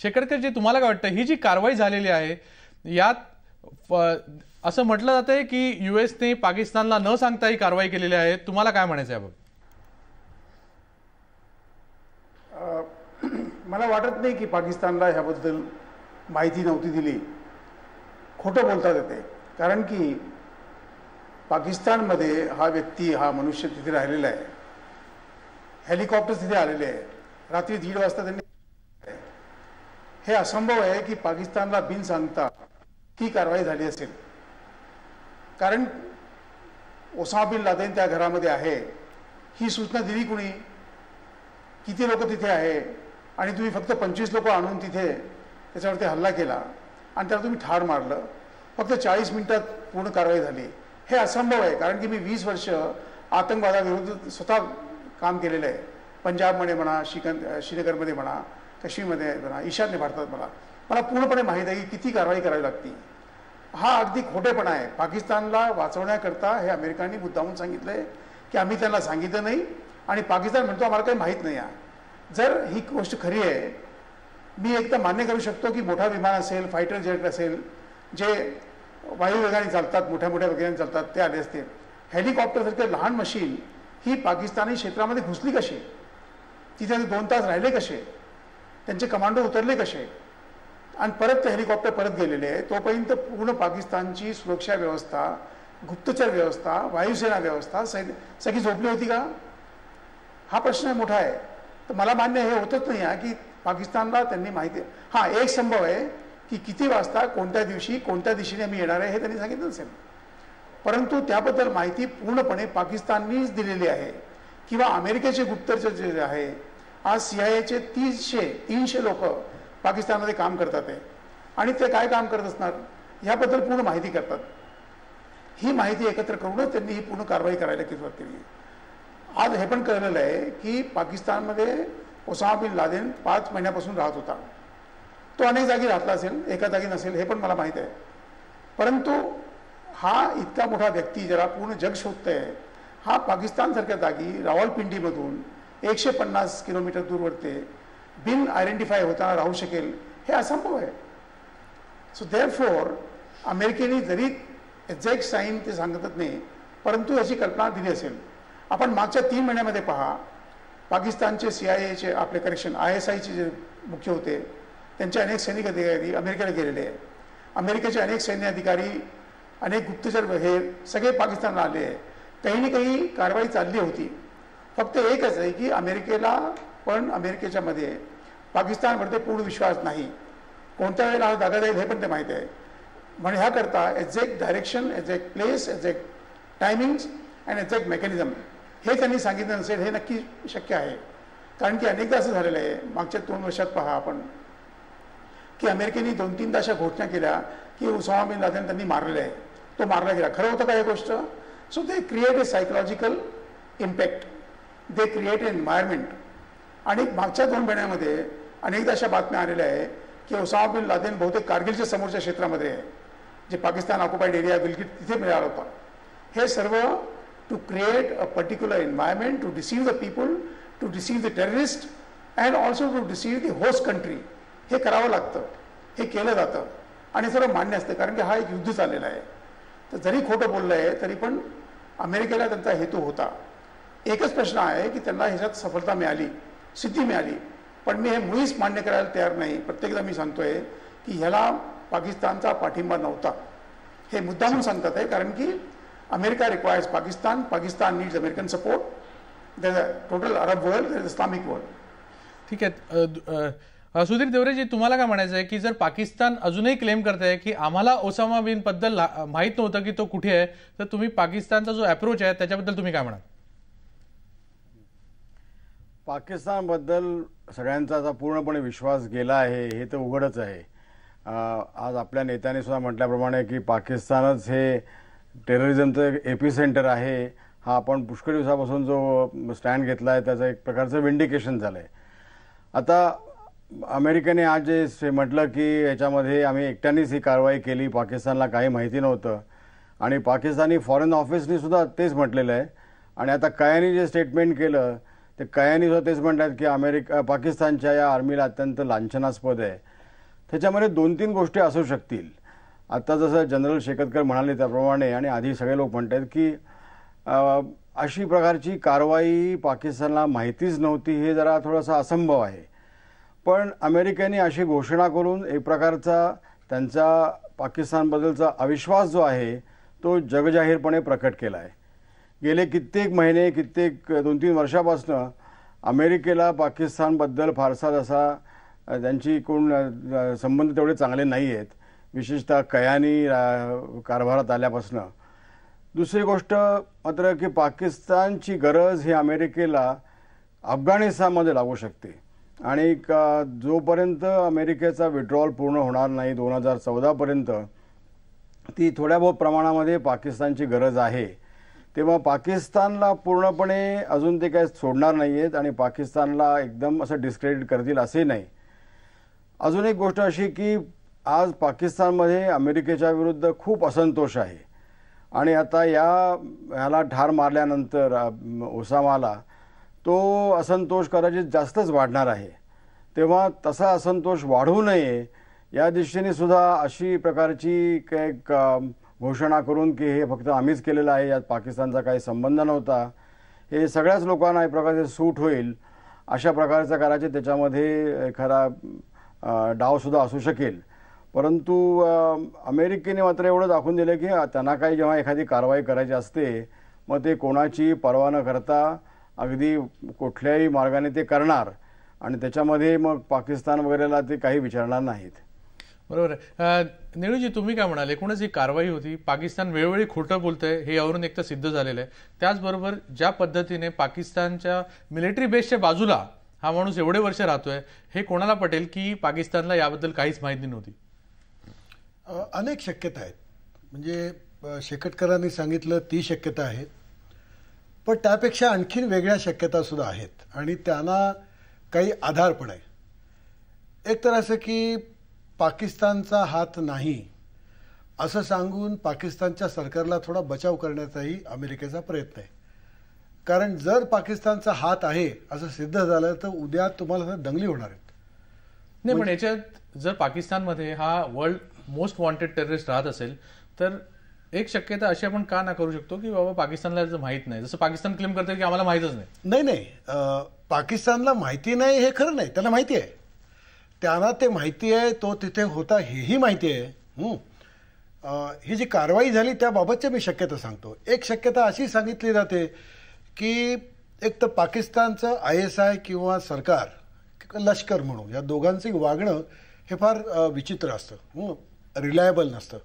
शेखरकर जी तुम्हाला काय वाटतं ही जी कारवाई झालेली आहे यात असं म्हटलं जातंय की यूएसने पाकिस्तानला न सांगता ही कारवाई केलेली आहे, तुम्हाला काय म्हणायचं आहे? मला वाटत नाही की पाकिस्तानला ह्याबद्दल माहिती नव्हती दिली, खोटं बोलतात येते. कारण की पाकिस्तानमध्ये हा व्यक्ती हा मनुष्य तिथे राहिलेला आहे, हेलिकॉप्टर तिथे आलेले आहे, रात्री 1:30 वाजता त्यांनी. हे असंभव आहे की पाकिस्तानला बिन सांगता ही कारवाई झाली असेल. कारण ओसामा बिन लादेन त्या घरामध्ये आहे, ही सूचना दिली कुणी, किती लोक तिथे आहे, आणि तुम्ही फक्त 25 लोक आणून तिथे त्याच्यावरती हल्ला केला आणि त्याला तुम्ही ठार मारलं. फक्त 40 मिनिटात पूर्ण कारवाई झाली. हे असंभव आहे. कारण की मी 20 वर्ष आतंकवादाविरुद्ध स्वतः काम केलेलं आहे. पंजाबमध्ये म्हणा, श्रीनगरमध्ये म्हणा, काश्मीरमध्ये म्हणा, ईशान्य भारतात मला पूर्णपणे माहीत आहे की किती कारवाई करावी लागते. हा अगदी खोटेपणा आहे. पाकिस्तानला वाचवण्याकरता हे अमेरिकांनी मुद्दामून सांगितलंय की आम्ही त्यांना सांगितलं नाही, आणि पाकिस्तान म्हणतो आम्हाला काही माहीत नाही आहे. जर ही गोष्ट खरी आहे, मी एकदा मान्य करू शकतो की मोठा विमान असेल, फायटर जेट असेल, जे वायुवेगाने चालतात, मोठ्या मोठ्या वेगाने चालतात, ते आले असते. हेलिकॉप्टरसारखे लहान मशीन ही पाकिस्तानी क्षेत्रामध्ये घुसली कशी, तिथे 2 तास राहिले कसे, त्यांचे कमांडो उतरले कसे, आणि परत ते हेलिकॉप्टर परत गेलेले आहे. तोपर्यंत पूर्ण पाकिस्तानची सुरक्षा व्यवस्था, गुप्तचर व्यवस्था, वायुसेना व्यवस्था सगळी झोपली होती का? हा प्रश्न मोठा आहे. तर मला मान्य हे होतच नाही आहे की पाकिस्तानला त्यांनी माहिती. हां, एक संभव आहे की किती वाजता, कोणत्या दिवशी, कोणत्या दिशेने आम्ही येणार आहे हे त्यांनी सांगितलं नसेल, परंतु त्याबद्दल माहिती पूर्णपणे पाकिस्ताननीच दिलेली आहे. किंवा अमेरिकेचे गुप्तचर जे आहे, आज CIA चे 300 लोक पाकिस्तानमध्ये काम करतात आहे, आणि ते काय काम करत असणार ह्याबद्दल पूर्ण माहिती करतात. ही माहिती एकत्र करूनच त्यांनी ही पूर्ण कारवाई करायला सुरुवात केली. आज हे पण कळलेलं आहे की पाकिस्तानमध्ये ओसामा बिन लादेन 5 महिन्यापासून राहत होता. तो अनेक जागी राहतला असेल, एका जागी नसेल, हे पण मला माहीत आहे. परंतु हा इतका मोठा व्यक्ती, ज्याला पूर्ण जग शोधतंय, हा पाकिस्तानसारख्या जागी रावलपिंडीमधून 150 किलोमीटर दूरवरती बिन आयडेंटिफाय होताना राहू शकेल, हे असंभव आहे. सो देअरफॉर अमेरिकेने जरी एक्झॅक्ट साईन ते सांगतच नाही, परंतु याची कल्पना दिली असेल. आपण मागच्या 3 महिन्यामध्ये पहा, पाकिस्तानचे CIA आपले ISIचे जे मुख्य होते, त्यांचे अनेक सैनिक अधिकारी अमेरिकेला गेलेले आहे. अमेरिकेचे अनेक सैन्य अधिकारी, अनेक गुप्तचर हे सगळे पाकिस्तानला आले आहे. काही ना काही कारवाई चालली होती. फक्त एकच आहे की अमेरिकेला पण अमेरिकेच्या मध्ये पाकिस्तानवरती पूर्ण विश्वास नाही. कोणत्या वेळेला हा धागा जाईल हे पण ते माहीत आहे. म्हणून ह्याकरता exact direction, exact place, exact timings and exact mechanism हे त्यांनी सांगितलं नसेल, हे नक्की शक्य आहे. कारण की अनेकदा असं झालेलं आहे. मागच्या 2 वर्षात पहा आपण की अमेरिकेने 2-3दा अशा घोषणा केल्या की ओसामा बिन लादेन त्यांनी मारलेला आहे, तो मारला गेला. खरं होतं का ही गोष्ट? So they create a psychological impact, they create a environment. आणि मागच्या 2 महिन्यामध्ये अनेकदा अशा बातम्या आलेल्या आहे की ओसामा बिन लादेन बहुतेक कारगिलच्या समोरच्या क्षेत्रामध्ये आहे, जे पाकिस्तान ऑक्युपाईड एरिया गिलगिट तिथे मिळाला होता. हे सर्व to create a particular environment, to deceive the people, to deceive the terrorist and also to deceive the host country. हे करावं लागतं, हे केलं जातं आणि सर्व मान्य असतं. कारण की हा एक युद्ध चाललेला आहे. तर जरी खोटं बोललं आहे तरी पण अमेरिकेला त्यांचा हेतू होता. एकच प्रश्न आहे की त्यांना ह्याच्यात सफलता मिळाली, सिद्धी मिळाली, पण मी हे मुळीच मान्य करायला तयार नाही. प्रत्येकदा मी सांगतोय की ह्याला पाकिस्तानचा पाठिंबा नव्हता. हे मुद्दामून सांगतात आहे. कारण की America requires Pakistan, Pakistan needs American support, there is a total Arab world, there is Islamic world. ठीक आहे. सुधीर देवरेजी, तुम्हाला काय म्हणायचं आहे की जर पाकिस्तान अजूनही क्लेम करत आहे की आम्हाला ओसामा बिन बद्दल माहीत नव्हतं की तो कुठे आहे, तर तुम्ही पाकिस्तानचा जो अप्रोच आहे त्याच्याबद्दल तुम्ही काय म्हणाल? पाकिस्तानबद्दल सगळ्यांचा आता पूर्णपणे विश्वास गेला आहे हे तर उघडच आहे. आज आपल्या नेत्याने सुद्धा म्हटल्याप्रमाणे की पाकिस्तानच हे टेररिझमचं एपिसेंटर आहे. हा आपण पुष्कळ दिवसापासून जो स्टँड घेतला आहे त्याचं एक प्रकारचं विंडिकेशन झालं आहे. आता अमेरिकेने आज जे म्हटलं की याच्यामध्ये आम्ही एकट्यानेच ही कारवाई केली, पाकिस्तानला काही माहिती नव्हतं, आणि पाकिस्तानी फॉरेन ऑफिसनी सुद्धा तेच म्हटलेलं आहे. आणि आता कयानी जे स्टेटमेंट केलं ते कयानी सुद्धा तेच म्हणतात की पाकिस्तानच्या या आर्मीला अत्यंत लांछनास्पद आहे त्याच्यामध्ये 2-3 गोष्टी असू शकतील. आता जसं जनरल शेकतकर म्हणाले त्याप्रमाणे आणि आधी सगळे लोक म्हणतात की अशी प्रकारची कारवाई पाकिस्तानला माहितीच नव्हती, हे जरा थोडासा असंभव आहे. पण अमेरिकेने अशी घोषणा करून एक प्रकारचा त्यांचा पाकिस्तानबद्दलचा अविश्वास जो आहे तो जगजाहीरपणे प्रकट केला आहे. गेले कित्येक महिने, कित्येक 2-3 वर्षापासून अमेरिकेला पाकिस्तानबद्दल फारसा जसा त्यांची संबंध तेवढे चांगले नाही आहेत, विशेषतः कयानी कारभारात आल्यापासून. दुसरी गोष्ट मात्र की पाकिस्तानची गरज ही अमेरिकेला अफगाणिस्तानमध्ये लागू शकते आणि जोपर्यंत अमेरिकेचा विड्रॉल पूर्ण होणार नाही 2014पर्यंत ती थोड्या बहुत प्रमाणामध्ये पाकिस्तानची गरज आहे. तेव्हा पाकिस्तानला पूर्णपणे अजून ते काय सोडणार नाही आहेत आणि पाकिस्तानला एकदम असं डिस्क्रेडिट करतील असे नाही. अजून एक गोष्ट अशी की आज पाकिस्तानमध्ये अमेरिकेच्या विरुद्ध खूप असंतोष आहे आणि आता ह्याला ठार मारल्यानंतर ओसामाला तो असंतोष कदाचित जास्तच वाढणार आहे. तेव्हा तसा असंतोष वाढू नये या दिशेने सुद्धा अशी प्रकारची काय घोषणा करून की हे फक्त आम्हीच केलेलं आहे, यात पाकिस्तानचा काही संबंध नव्हता, हे सगळ्याच लोकांना एक प्रकारचे सूट होईल अशा प्रकारचं करायचे, त्याच्यामध्ये एखादा डावसुद्धा असू शकेल. परंतु अमेरिकेने मात्र एवढं दाखवून दिलं की त्यांना काही जेव्हा एखादी कारवाई करायची असते मग ते कोणाची पर्वा न करता अगदी कुठल्याही मार्गाने ते करणार आणि त्याच्यामध्ये मग पाकिस्तान वगैरेला ते काही विचारणार नाहीत. बरोबर आहे. निळूजी, तुम्ही काय म्हणाले, एकूणच ही कारवाई होती, पाकिस्तान वेळोवेळी खोटं बोलतंय हे यावरून एक तर सिद्ध झालेलं आहे. त्याचबरोबर ज्या पद्धतीने पाकिस्तानच्या मिलिटरी बेसच्या बाजूला हा माणूस एवढे वर्ष राहतोय हे कोणाला पटेल की पाकिस्तानला याबद्दल काहीच माहिती नव्हती? अनेक शक्यता आहेत. म्हणजे शेकटकरांनी सांगितलं ती शक्यता आहे, पण त्यापेक्षा आणखीन वेगळ्या शक्यता सुद्धा आहेत आणि त्यांना काही आधार पण आहे. एक तर असं की पाकिस्तानचा हात नाही असं सांगून पाकिस्तानच्या सरकारला थोडा बचाव करण्याचाही अमेरिकेचा प्रयत्न आहे. कारण जर पाकिस्तानचा हात आहे असं सिद्ध झालं तर उद्या तुम्हाला दंगली होणार आहेत. नाही, पण याच्यात जर पाकिस्तानमध्ये हा वर्ल्ड मोस्ट वॉन्टेड टेररिस्ट राहत असेल तर एक शक्यता अशी आपण का ना करू शकतो की बाबा पाकिस्तानला माहित नाही, जसं पाकिस्तान क्लेम करते की आम्हाला माहितच नाही. नाही, पाकिस्तानला माहिती नाही हे खरं नाही, त्याला माहिती आहे. त्यांना ते माहिती आहे, तो तिथे होता हेही माहिती आहे. ही जी कारवाई झाली त्याबाबतची मी शक्यता सांगतो. एक शक्यता अशी सांगितली जाते की एक तर पाकिस्तानचं ISI किंवा सरकार, लष्कर म्हणून या दोघांचं वागणं हे फार विचित्र असतं, रिलायबल नसतं.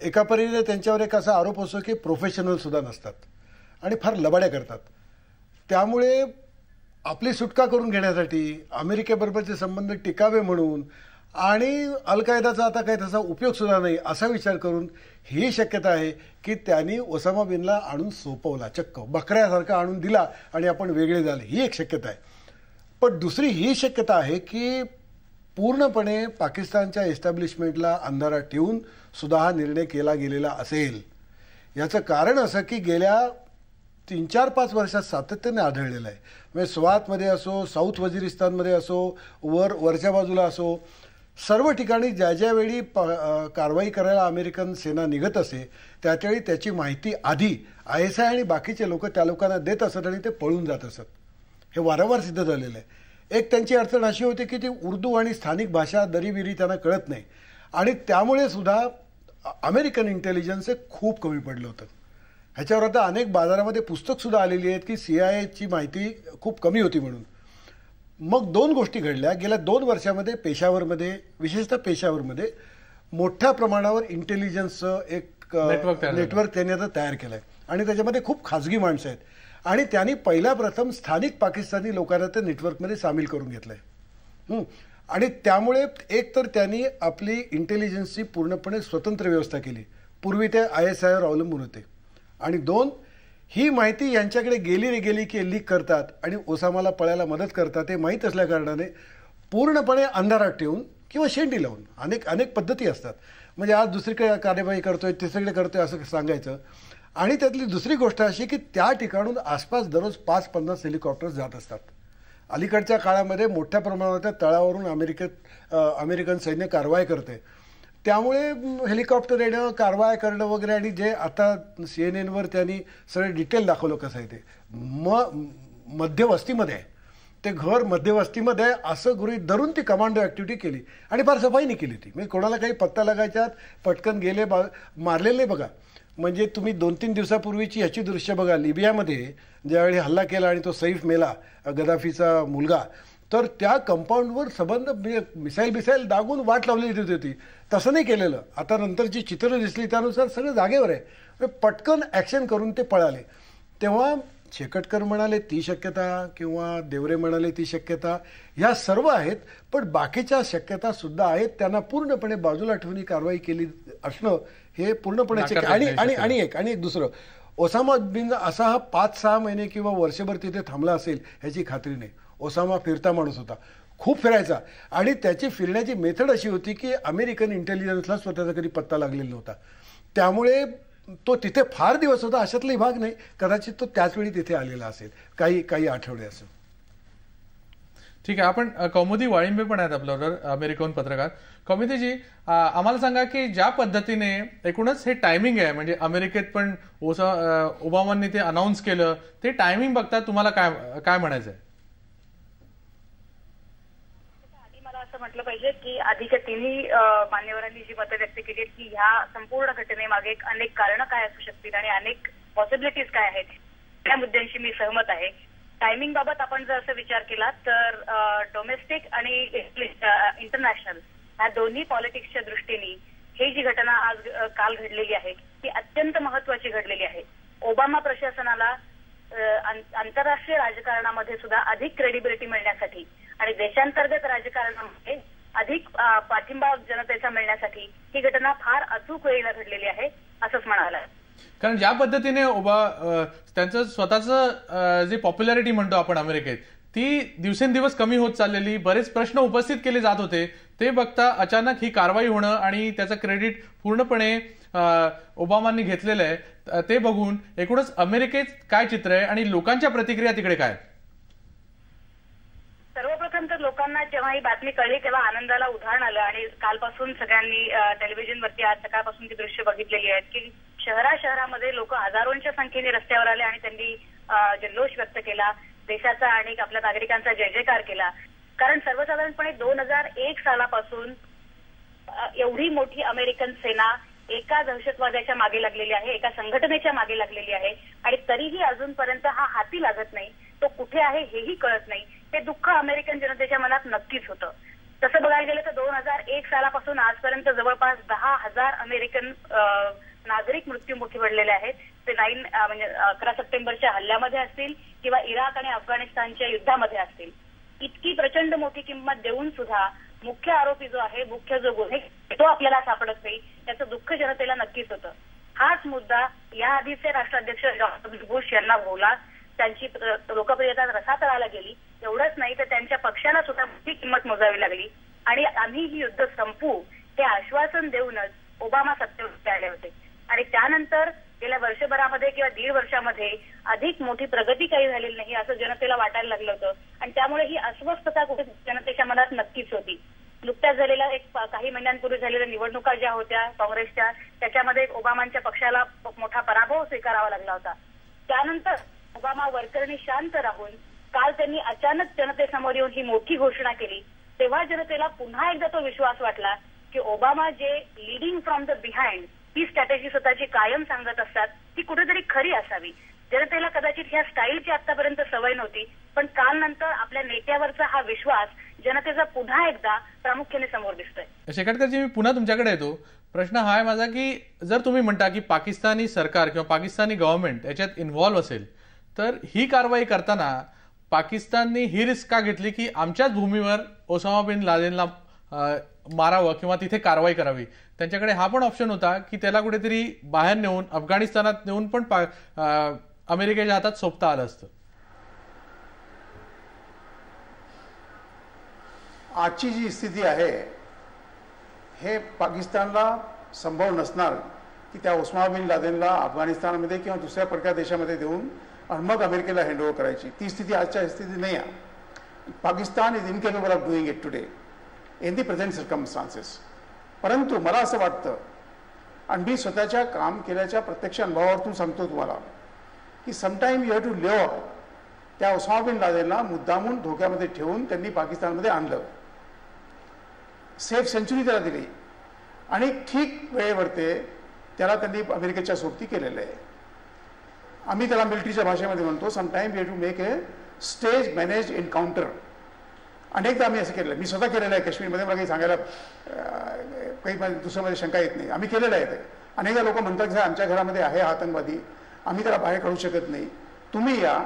एका परीने त्यांच्यावर एक असा आरोप असतो की प्रोफेशनल सुद्धा नसतात आणि फार लबाड्या करतात. त्यामुळे आपली सुटका करून घेण्यासाठी अमेरिकेबरोबरचे संबंध टिकावे म्हणून आणि अल कायदाचा आता काही तसा उपयोग सुद्धा नाही असा विचार करून ही शक्यता आहे की त्यांनी ओसामा बिनला आणून सोपवला, चक्क बकऱ्यासारखा आणून दिला आणि आपण वेगळे झाले, ही एक शक्यता आहे. पण दुसरी ही शक्यता आहे की पूर्णपणे पाकिस्तानच्या एस्टॅब्लिशमेंटला अंधारात ठेवून सुद्धा हा निर्णय केला गेलेला असेल. याचं कारण असं की गेल्या 3-4-5 वर्षात सातत्याने आढळलेलं आहे. म्हणजे स्वातमध्ये असो, साऊथ वजिरिस्तानमध्ये असो, वरच्या बाजूला असो, सर्व ठिकाणी ज्या ज्यावेळी कारवाई करायला अमेरिकन सेना निघत असे त्यावेळी त्याची माहिती आधी ISI आणि बाकीचे लोक त्या लोकांना देत असत आणि ते पळून जात असत. हे वारंवार सिद्ध झालेलं आहे. एक त्यांची अडचण अशी होती की ती उर्दू आणि स्थानिक भाषा दरीविरी त्यांना कळत नाही आणि त्यामुळे सुद्धा अमेरिकन इंटेलिजन्स हे खूप कमी पडलं होतं. ह्याच्यावर आता अनेक बाजारामध्ये पुस्तकसुद्धा आलेली आहेत की CIAची माहिती खूप कमी होती म्हणून. मग 2 गोष्टी घडल्या. गेल्या 2 वर्षामध्ये पेशावरमध्ये, विशेषतः पेशावरमध्ये मोठ्या प्रमाणावर इंटेलिजन्सचं एक नेटवर्क त्यांनी आता तयार केलं आहे आणि त्याच्यामध्ये खूप खाजगी माणसं आहेत आणि त्यांनी पहिल्या प्रथम स्थानिक पाकिस्तानी लोकांना त्या नेटवर्कमध्ये सामील करून घेतलं आहे. आणि त्यामुळे एक तर त्यांनी आपली इंटेलिजन्सची पूर्णपणे स्वतंत्र व्यवस्था केली. पूर्वी ते ISIवर अवलंबून होते. आणि 2, ही माहिती यांच्याकडे गेली की लीक करतात आणि ओसामाला पळायला मदत करतात हे माहीत असल्या कारणाने पूर्णपणे अंधारात ठेवून किंवा शेंडी लावून अनेक पद्धती असतात. म्हणजे आज दुसरीकडे कार्यवाही करतोय, तिसरीकडे करतोय असं सांगायचं. आणि त्यातली दुसरी गोष्ट अशी की त्या ठिकाणून आसपास दररोज 5-50 हेलिकॉप्टर्स जात असतात अलीकडच्या काळामध्ये मोठ्या प्रमाणावर तळावरून अमेरिकन सैन्य कारवाई करते. त्यामुळे हेलिकॉप्टर येणं, कारवाई करणं वगैरे, आणि जे आता CNN वर त्यांनी सगळे डिटेल दाखवलं कसं आहे ते. मध्यवस्तीमध्ये ते घर मध्यवस्तीमध्ये असं गृहीत धरून ती कमांडो ॲक्टिव्हिटी केली आणि फार सफाईने केली ती. म्हणजे कोणाला काही पत्ता लागायच्यात पटकन गेले मारलेले बघा. म्हणजे तुम्ही 2-3 दिवसापूर्वीची ह्याची दृश्य बघा. लिबियामध्ये ज्यावेळी हल्ला केला आणि तो सैफ मेला, गदाफीचा मुलगा, तर त्या कंपाऊंडवर सबंध मिसाईल दागून वाट लावलेली होती. तसं नाही केलेलं. आता नंतरची चित्रं दिसली त्यानुसार सगळं जागेवर आहे. पटकन ॲक्शन करून ते पळाले. तेव्हा शेकटकर म्हणाले ती शक्यता किंवा देवरे म्हणाले ती शक्यता, ह्या सर्व आहेत. पण बाकीच्या शक्यता सुद्धा आहेत. त्यांना पूर्णपणे बाजूला ठेवून ही कारवाई केली असणं हे पूर्णपणे आणि एक दुसरं, ओसामा बिन असा हा 5-6 महिने किंवा वर्षभर तिथे थांबला असेल ह्याची खात्री नाही. ओसामा फिरता माणूस होता, खूप फिरायचा, आणि त्याची फिरण्याची मेथड अशी होती की अमेरिकन इंटेलिजन्सला स्वतःचा कधी पत्ता लागलेला नव्हता. त्यामुळे तो तिथे फार दिवस होता अशातलाही भाग नाही. कदाचित तो त्याचवेळी तिथे आलेला असेल, काही आठवडे असेल. ठीक आहे. आपण कौमुदी वाळिंबे पण आहेत आपल्याबरोबर, अमेरिकन पत्रकार. कौमुदीजी, आम्हाला सांगा की ज्या पद्धतीने एकूणच हे टायमिंग आहे, म्हणजे अमेरिकेत पण ओबामांनी ते अनाऊन्स केलं, ते टायमिंग बघता तुम्हाला काय म्हणायचं आहे? असं म्हटलं पाहिजे की आधीच्या तिन्ही मान्यवरांनी जी मतं व्यक्त केली की ह्या संपूर्ण घटनेमागे अनेक कारणं काय असू शकतील आणि अनेक पॉसिबिलिटीज काय आहेत, त्या मुद्द्यांशी मी सहमत आहे. टायमिंग बाबत आपण जर असं विचार केला तर डोमेस्टिक आणि इंटरनॅशनल ह्या दोन्ही पॉलिटिक्सच्या दृष्टीने ही जी घटना आज काल घडलेली आहे ती अत्यंत महत्वाची घडलेली आहे. ओबामा प्रशासनाला आंतरराष्ट्रीय राजकारणामध्ये सुद्धा अधिक क्रेडिबिलिटी मिळण्यासाठी आणि देशांतर्गत राजकारणामध्ये अधिक पाठिंबा जनतेचा मिळण्यासाठी ही घटना फार अचूक वेळेला घडलेली आहे असंच म्हणायला. कारण ज्या पद्धतीने त्यांचं स्वतःचं जे पॉप्युलॅरिटी म्हणतो आपण अमेरिकेत, ती दिवसेंदिवस कमी होत चाललेली, बरेच प्रश्न उपस्थित केले जात होते, ते बघता अचानक ही कारवाई होणं आणि त्याचं क्रेडिट पूर्णपणे ओबामांनी घेतलेलं आहे, ते बघून एकूणच अमेरिकेत काय चित्र आहे आणि लोकांच्या प्रतिक्रिया तिकडे काय? सर्वप्रथम तर लोकांना जेव्हा ही बातमी कळली तेव्हा आनंदाला उधाण आलं आणि कालपासून सगळ्यांनी टेलिव्हिजनवरती आज सकाळपासून ती दृश्य बघितलेली आहेत की शहरामध्ये लोक हजारोंच्या संख्येने रस्त्यावर आले आणि त्यांनी जल्लोष व्यक्त केला, देशाचा आणि आपल्या नागरिकांचा जय जयकार केला. कारण सर्वसाधारणपणे 2001 सालापासून एवढी मोठी अमेरिकन सेना एका दहशतवाद्याच्या मागे लागलेली आहे, एका संघटनेच्या मागे लागलेली आहे आणि तरीही अजूनपर्यंत हा हाती लागत नाही, तो कुठे आहे हेही कळत नाही. हे दुःख अमेरिकन जनतेच्या मनात नक्कीच होतं. तसं बघायला गेलं तर 2001 सालापासून आजपर्यंत जवळपास 10,000 अमेरिकन नागरिक मृत्युमुखी पडलेले आहेत. ते 11 सप्टेंबरच्या हल्ल्यामध्ये असतील किंवा इराक आणि अफगाणिस्तानच्या युद्धामध्ये असतील. इतकी प्रचंड मोठी किंमत देऊन सुद्धा मुख्य आरोपी जो आहे, मुख्य जो गुन्हे तो आपल्याला सापडत नाही, त्याचं दुःख जनतेला नक्कीच होतं. हाच मुद्दा याआधीचे राष्ट्राध्यक्ष जॉर्ज डब्ल्यू बुश यांना भोवला. त्यांची लोकप्रियता रसातळाला गेली. एवढंच नाही तर त्यांच्या पक्षाला सुद्धा मोठी किंमत मोजावी लागली आणि आम्ही ही युद्ध संपवू हे आश्वासन देऊनच ओबामा सत्तेवर आले होते. आणि त्यानंतर गेल्या वर्षभरामध्ये किंवा 1.5 वर्षामध्ये अधिक मोठी प्रगती काही झालेली नाही असं जनतेला वाटायला लागलं होतं आणि त्यामुळे ही अस्वस्थता कुठे जनतेच्या मनात नक्कीच होती. नुकत्याच झालेल्या काही महिन्यांपूर्वी झालेल्या निवडणुका ज्या होत्या काँग्रेसच्या, त्याच्यामध्ये ओबामांच्या पक्षाला मोठा पराभव स्वीकारावा लागला होता. त्यानंतर ओबामा वरकरणी शांत राहून काल त्यांनी अचानक जनतेसमोर येऊन ही मोठी घोषणा केली. तेव्हा जनतेला पुन्हा एकदा तो विश्वास वाटला की ओबामा जे leading from the behind he strategy स्वतःची कायम सांगत असतात ती कुठेतरी खरी असावी. जनतेला कदाचित ह्या स्टाईलची आतापर्यंत सवय नव्हती, पण काल नंतर आपल्या नेत्यावरचा हा विश्वास जनतेचा पुन्हा एकदा प्रामुख्याने समोर दिसतोय. शेकटकरजी, मी पुन्हा तुमच्याकडे येतो. प्रश्न हा आहे माझा की जर तुम्ही म्हणता की पाकिस्तानी सरकार किंवा पाकिस्तानी गव्हर्नमेंट याच्यात इन्व्हॉल्व्ह असेल तर ही कारवाई करताना पाकिस्ताननी ही रिस्क का घेतली की आमच्याच भूमीवर ओसामा बिन लादेनला मारावं किंवा तिथे कारवाई करावी? त्यांच्याकडे हा पण ऑप्शन होता की त्याला कुठेतरी बाहेर नेऊन अफगाणिस्तानात नेऊन पण अमेरिकेच्या हातात सोपता आलं असतं. आजची जी स्थिती आहे हे पाकिस्तानला संभव नसणार की त्या ओसामा बिन लादेनला अफगाणिस्तानमध्ये किंवा दुसऱ्या परक्या देशामध्ये देऊन आणि मग अमेरिकेला हँडओव्हर करायची. ती स्थिती आजच्या स्थिती नाही आहे. Pakistan is incapable of doing it today in the present circumstances. परंतु मला असं वाटतं, आणि मी स्वतःच्या काम केल्याच्या प्रत्यक्ष अनुभवावरून सांगतो तुम्हाला, की sometime you have to live. त्या ओसामा बिन लादेनला मुद्दामून धोक्यामध्ये ठेवून त्यांनी पाकिस्तानमध्ये आणलं, सेफ सेंचुरी त्याला दिली, आणि ठीक वेळेवरती त्याला त्यांनी अमेरिकेच्या सोबती केलेलं आहे. आम्ही त्याला मिलिटरीच्या भाषेमध्ये म्हणतो, sometime you have to make a stage manage encounter. अनेकदा आम्ही असं केलेलं आहे, मी स्वतः केलेलं आहे काश्मीरमध्ये. मला काही सांगायला काही दुसऱ्यामध्ये शंका येत नाही, आम्ही केलेलं आहे ते. अनेकदा लोक म्हणतात की आमच्या घरामध्ये आहे आतंकवादी, आम्ही त्याला बाहेर काढू शकत नाही, तुम्ही या,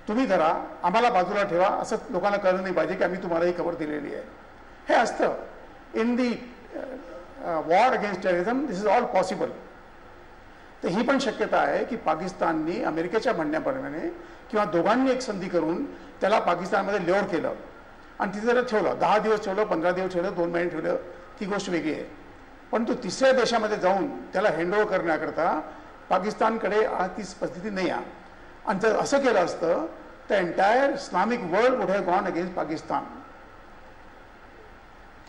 तुम्ही धरा, आम्हाला बाजूला ठेवा, असं लोकांना कळलं नाही पाहिजे की आम्ही तुम्हाला ही खबर दिलेली आहे. हे असतं in the war against terrorism. This is all possible. तर ही पण शक्यता आहे की पाकिस्ताननी अमेरिकेच्या म्हणण्याप्रमाणे किंवा दोघांनी एक संधी करून त्याला पाकिस्तानमध्ये ल्योर केलं आणि तिथे त्याला ठेवलं. 10 दिवस ठेवलं, 15 दिवस ठेवलं, 2 महिने ठेवलं, ती गोष्ट वेगळी आहे. पण तो तिसऱ्या देशामध्ये जाऊन त्याला हँडओव्हर करण्याकरता पाकिस्तानकडे आज ती परिस्थिती नाही आहे. आणि जर असं केलं असतं तर entire Islamic world would have gone against Pakistan.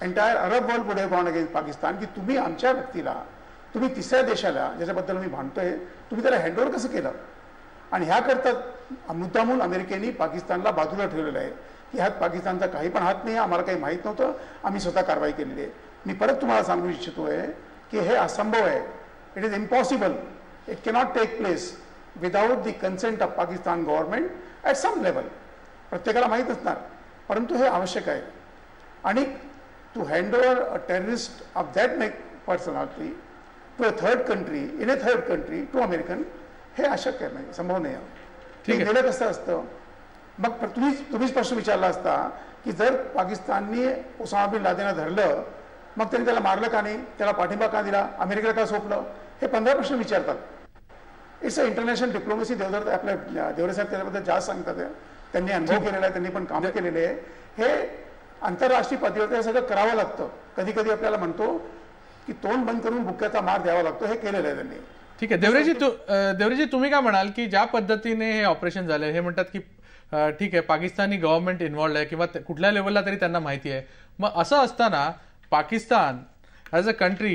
Entire Arab world would have gone against Pakistan, की तुम्ही आमच्या व्यक्तीला, तुम्ही तिसऱ्या देशाला, ज्याच्याबद्दल मी भांडतोय, तुम्ही त्याला हँडओव्हर कसं केलं. आणि ह्याकरता मुद्दामून अमेरिकेने पाकिस्तानला बाजूला ठेवलेलं आहे की ह्यात पाकिस्तानचा काही पण हात नाही, आम्हाला काही माहीत नव्हतं, आम्ही स्वतः कारवाई केलेली आहे. मी परत तुम्हाला सांगू इच्छितोय की हे असंभव आहे. It is impossible. It cannot take place without the consent of Pakistan government at some level. प्रत्येकाला माहीत असणार, परंतु हे आवश्यक आहे. आणि to hand over a terrorist of that personality to a third country, in a third country, to American, हे अशक्य नाही, संभव नाही. ठीक आहे. गेलं कसं असतं. मग तुम्हीच प्रश्न विचारला असता की जर पाकिस्ताननी ओसामा बिन लादेनला धरलं, मग त्यांनी त्याला मारलं का नाही, त्याला पाठिंबा का दिला, अमेरिकेला का सोपलं, हे 15 प्रश्न विचारतात. It's a international diplomacy. आपल्या देवरे साहेब त्याच्याबद्दल जास्त सांगतात. त्यांनी अनुभव केलेला आहे, त्यांनी पण काम केलेले आहे. हे आंतरराष्ट्रीय पातळीवर हे सगळं करावं लागतं. कधी कधी आपल्याला म्हणतो की तोंड बंद करून बुक्क्याचा मार द्यावा लागतो. हे केलेलं आहे त्यांनी. ठीक आहे. देवरेजी तुम्ही काय म्हणाल की ज्या पद्धतीने हे ऑपरेशन झालं, हे म्हणतात की ठीक आहे पाकिस्तानी गव्हर्नमेंट इन्व्हॉल्ड आहे किंवा कुठल्या लेवलला तरी त्यांना माहिती आहे, मग असं असताना पाकिस्तान ॲज अ कंट्री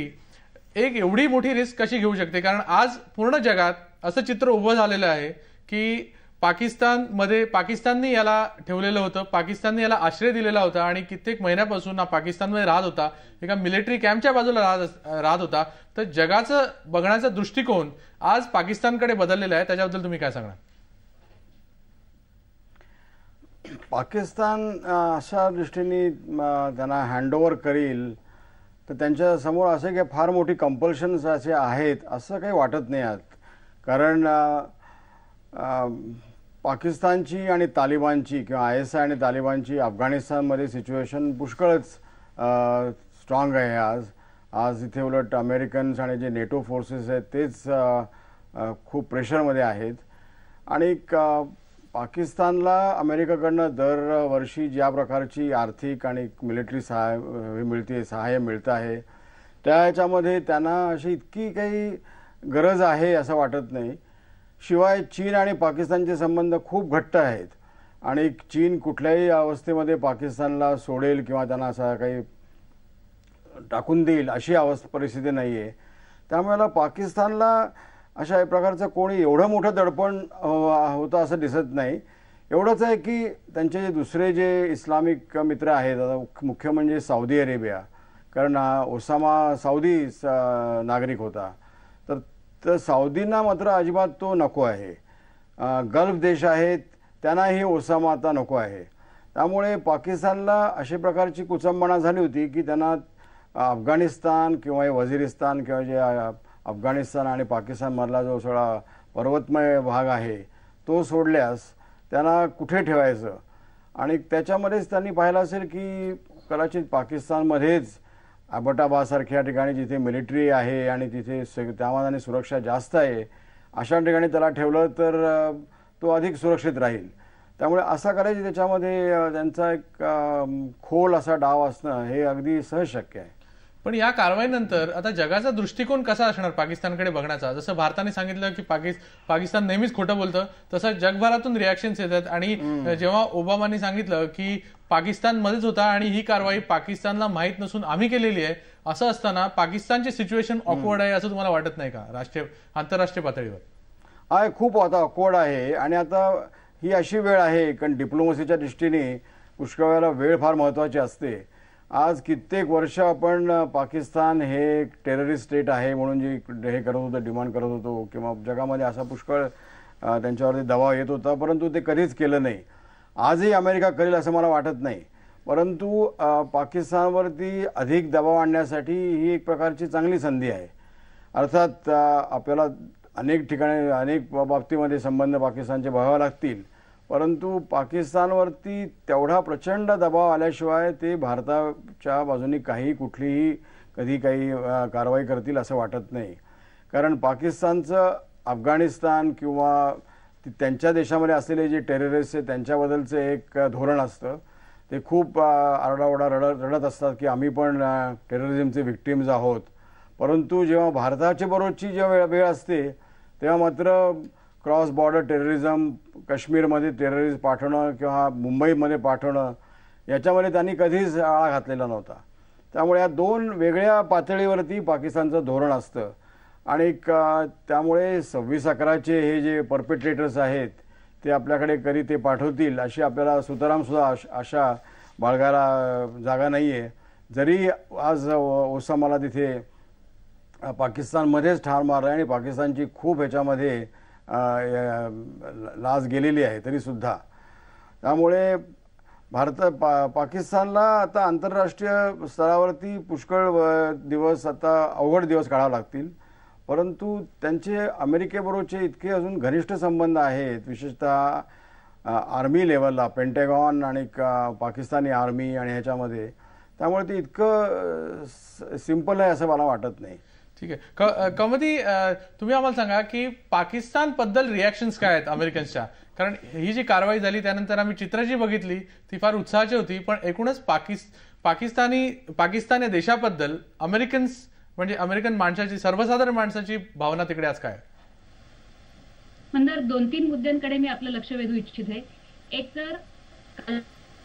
एक एवढी मोठी रिस्क कशी घेऊ शकते? कारण आज पूर्ण जगात असं चित्र उभं झालेलं आहे की पाकिस्ताननी याला ठेवलेलं होतं, पाकिस्तानने याला आश्रय दिलेला होता आणि कित्येक महिन्यापासून हा पाकिस्तानमध्ये राहत होता, एका मिलिटरी कॅम्पच्या बाजूला राहत होता. तर जगाचं बघण्याचा दृष्टिकोन आज पाकिस्तानकडे बदललेला आहे. त्याच्याबद्दल तुम्ही काय सांगणार? पाकिस्तान अशा दृष्टीने त्यांना हँडओव्हर करील तर त्यांच्या समोर असे काही फार मोठी कंपल्शन्स असे आहेत असं काही वाटत नाही आहेत. कारण पाकिस्तानची आणि तालिबानची किंवा ISI आणि तालिबानची अफगाणिस्तानमध्ये सिच्युएशन पुष्कळच स्ट्रॉंग आहे. आज इथे उलट अमेरिकन्स आणि जे नेटो फोर्सेस आहेत तेच खूप प्रेशरमध्ये आहेत. आणि पाकिस्तानला अमेरिकेकडनं दरवर्षी ज्या प्रकारची आर्थिक आणि मिलिटरी सहाय्य मिळतं आहे त्याच्यामध्ये त्यांना अशी इतकी काही गरज आहे असं वाटत नाही. शिवाय चीन आणि पाकिस्तानचे संबंध खूप घट्ट आहेत आणि चीन कुठल्याही अवस्थेमध्ये पाकिस्तानला सोडेल किंवा त्यांना असं काही टाकून देईल अशी परिस्थिती नाही आहे. त्यामुळे पाकिस्तानला अशा प्रकारचं कोणी एवढं मोठं दडपण होतं असं दिसत नाही. एवढंच आहे की त्यांचे जे दुसरे जे इस्लामिक मित्र आहेत, आता मुख्य म्हणजे सौदी अरेबिया, कारण ओसामा सौदी नागरिक होता, तर सौदींना मात्र अजिबात तो नको आहे. गल्फ देश आहेत त्यांनाही ओसामा आता नको आहे. त्यामुळे पाकिस्तानला अशा प्रकारची कुचंबणा झाली होती की त्यांना अफगाणिस्तान किंवा वझिरिस्तान किंवा जे अफगाणिस्तान आणि पाकिस्तानमधला जो सगळा पर्वतमय भाग आहे तो सोडल्यास त्यांना कुठे ठेवायचं. आणि त्याच्यामध्येच त्यांनी पाहिलं असेल की कदाचित पाकिस्तानमध्येच अबटाबासारख्या ठिकाणी जिथे मिलिटरी आहे आणि तिथे त्यामानाने सुरक्षा जास्त आहे अशा ठिकाणी त्याला ठेवलं तर तो अधिक सुरक्षित राहील. त्यामुळे असं करायचं त्याच्यामध्ये त्यांचा एक खोल असा डाव असणं हे अगदी सहज शक्य आहे. पण या कारवाईनंतर आता जगाचा दृष्टिकोन कसा असणार पाकिस्तानकडे बघण्याचा? जसं भारताने सांगितलं की पाकिस्तान नेहमीच खोटं बोलतं, तसं जगभरातून रिॲक्शन्स येतात. आणि जेव्हा ओबामांनी सांगितलं की पाकिस्तान मध्येच होता आणि ही कारवाई पाकिस्तानला माहीत नसून आम्ही केलेली आहे, असं असताना पाकिस्तानची सिच्युएशन ऑकवर्ड आहे असं तुम्हाला वाटत नाही का आंतरराष्ट्रीय पातळीवर? आहे, खूप आता ऑकवर्ड आहे. आणि आता ही अशी वेळ आहे, कारण डिप्लोमसीच्या दृष्टीने पुष्कळ वेळेला वेळ फार महत्त्वाची असते. आज कित्येक वर्ष आपण पाकिस्तान हे टेररिस्ट स्टेट आहे म्हणून जे हे करत होतं, डिमांड करत होतो, किंवा जगामध्ये असा पुष्कळ त्यांच्यावरती दबाव येत होता, परंतु ते कधीच केलं नाही. आजही अमेरिका करेल असं मला वाटत नाही. परंतु पाकिस्तानवरती अधिक दबाव आणण्यासाठी ही एक प्रकारची चांगली संधी आहे. अर्थात आपल्याला अनेक ठिकाणी अनेक बाबतीमध्ये संबंध पाकिस्तानचे बघावे लागतील, परंतु पाकिस्तानवरती तेवढा प्रचंड दबाव आल्याशिवाय ते भारताच्या बाजूने कुठलीही कधी काही कारवाई करतील असं वाटत नाही. कारण पाकिस्तानचं अफगाणिस्तान किंवा त्यांच्या देशामध्ये असलेले जे टेररिस्ट आहेत त्यांच्याबद्दलचं एक धोरण असतं. ते खूप आरडाओरडा रडत असतात की आम्ही पण टेररिझमचे व्हिक्टिम्स आहोत. परंतु जेव्हा भारताच्या बरोबरची जेव्हा वेळ असते तेव्हा मात्र क्रॉस बॉर्डर टेररिझम, काश्मीरमध्ये टेररिस्ट पाठवणं किंवा मुंबईमध्ये पाठवणं, याच्यामध्ये त्यांनी कधीच आळा घातलेला नव्हता. त्यामुळे या दोन वेगळ्या पातळीवरती पाकिस्तानचं धोरण असतं. आणि त्यामुळे 26/11चे हे जे परपेट्रेटर्स आहेत ते आपल्याकडे कधी ते पाठवतील अशी आपल्याला सुद्धा आशा बाळगायला जागा नाही आहे. जरी आज ओसामाला तिथे पाकिस्तानमध्येच ठार मारलं आणि पाकिस्तानची खूप ह्याच्यामध्ये लाज गेलेली आहे तरीसुद्धा. त्यामुळे पाकिस्तानला आता आंतरराष्ट्रीय स्तरावरती पुष्कळ दिवस, आता अवघड दिवस काढावे लागतील. परंतु त्यांचे अमेरिकेबरोबरचे इतके अजून घनिष्ठ संबंध आहेत, विशेषतः आर्मी लेवलला, पेंटॅगॉन आणि पाकिस्तानी आर्मी आणि ह्याच्यामध्ये. त्यामुळे ते इतकं सिंपल आहे असं मला वाटत नाही. ठीक आहे. कमती, तुम्ही आम्हाला सांगा की पाकिस्तान बद्दल रिॲक्शन्स काय आहेत अमेरिकन्सच्या? कारण ही जी कारवाई झाली त्यानंतर आम्ही चित्र जी बघितली ती फार उत्साहाची होती, पण एकूणच पाकिस्तान या देशाबद्दल अमेरिकन्स म्हणजे अमेरिकन माणसाची, सर्वसाधारण माणसाची भावना तिकडे आज काय? मंदार, 2-3 मुद्द्यांकडे मी आपलं लक्ष वेधू इच्छिते. एक तर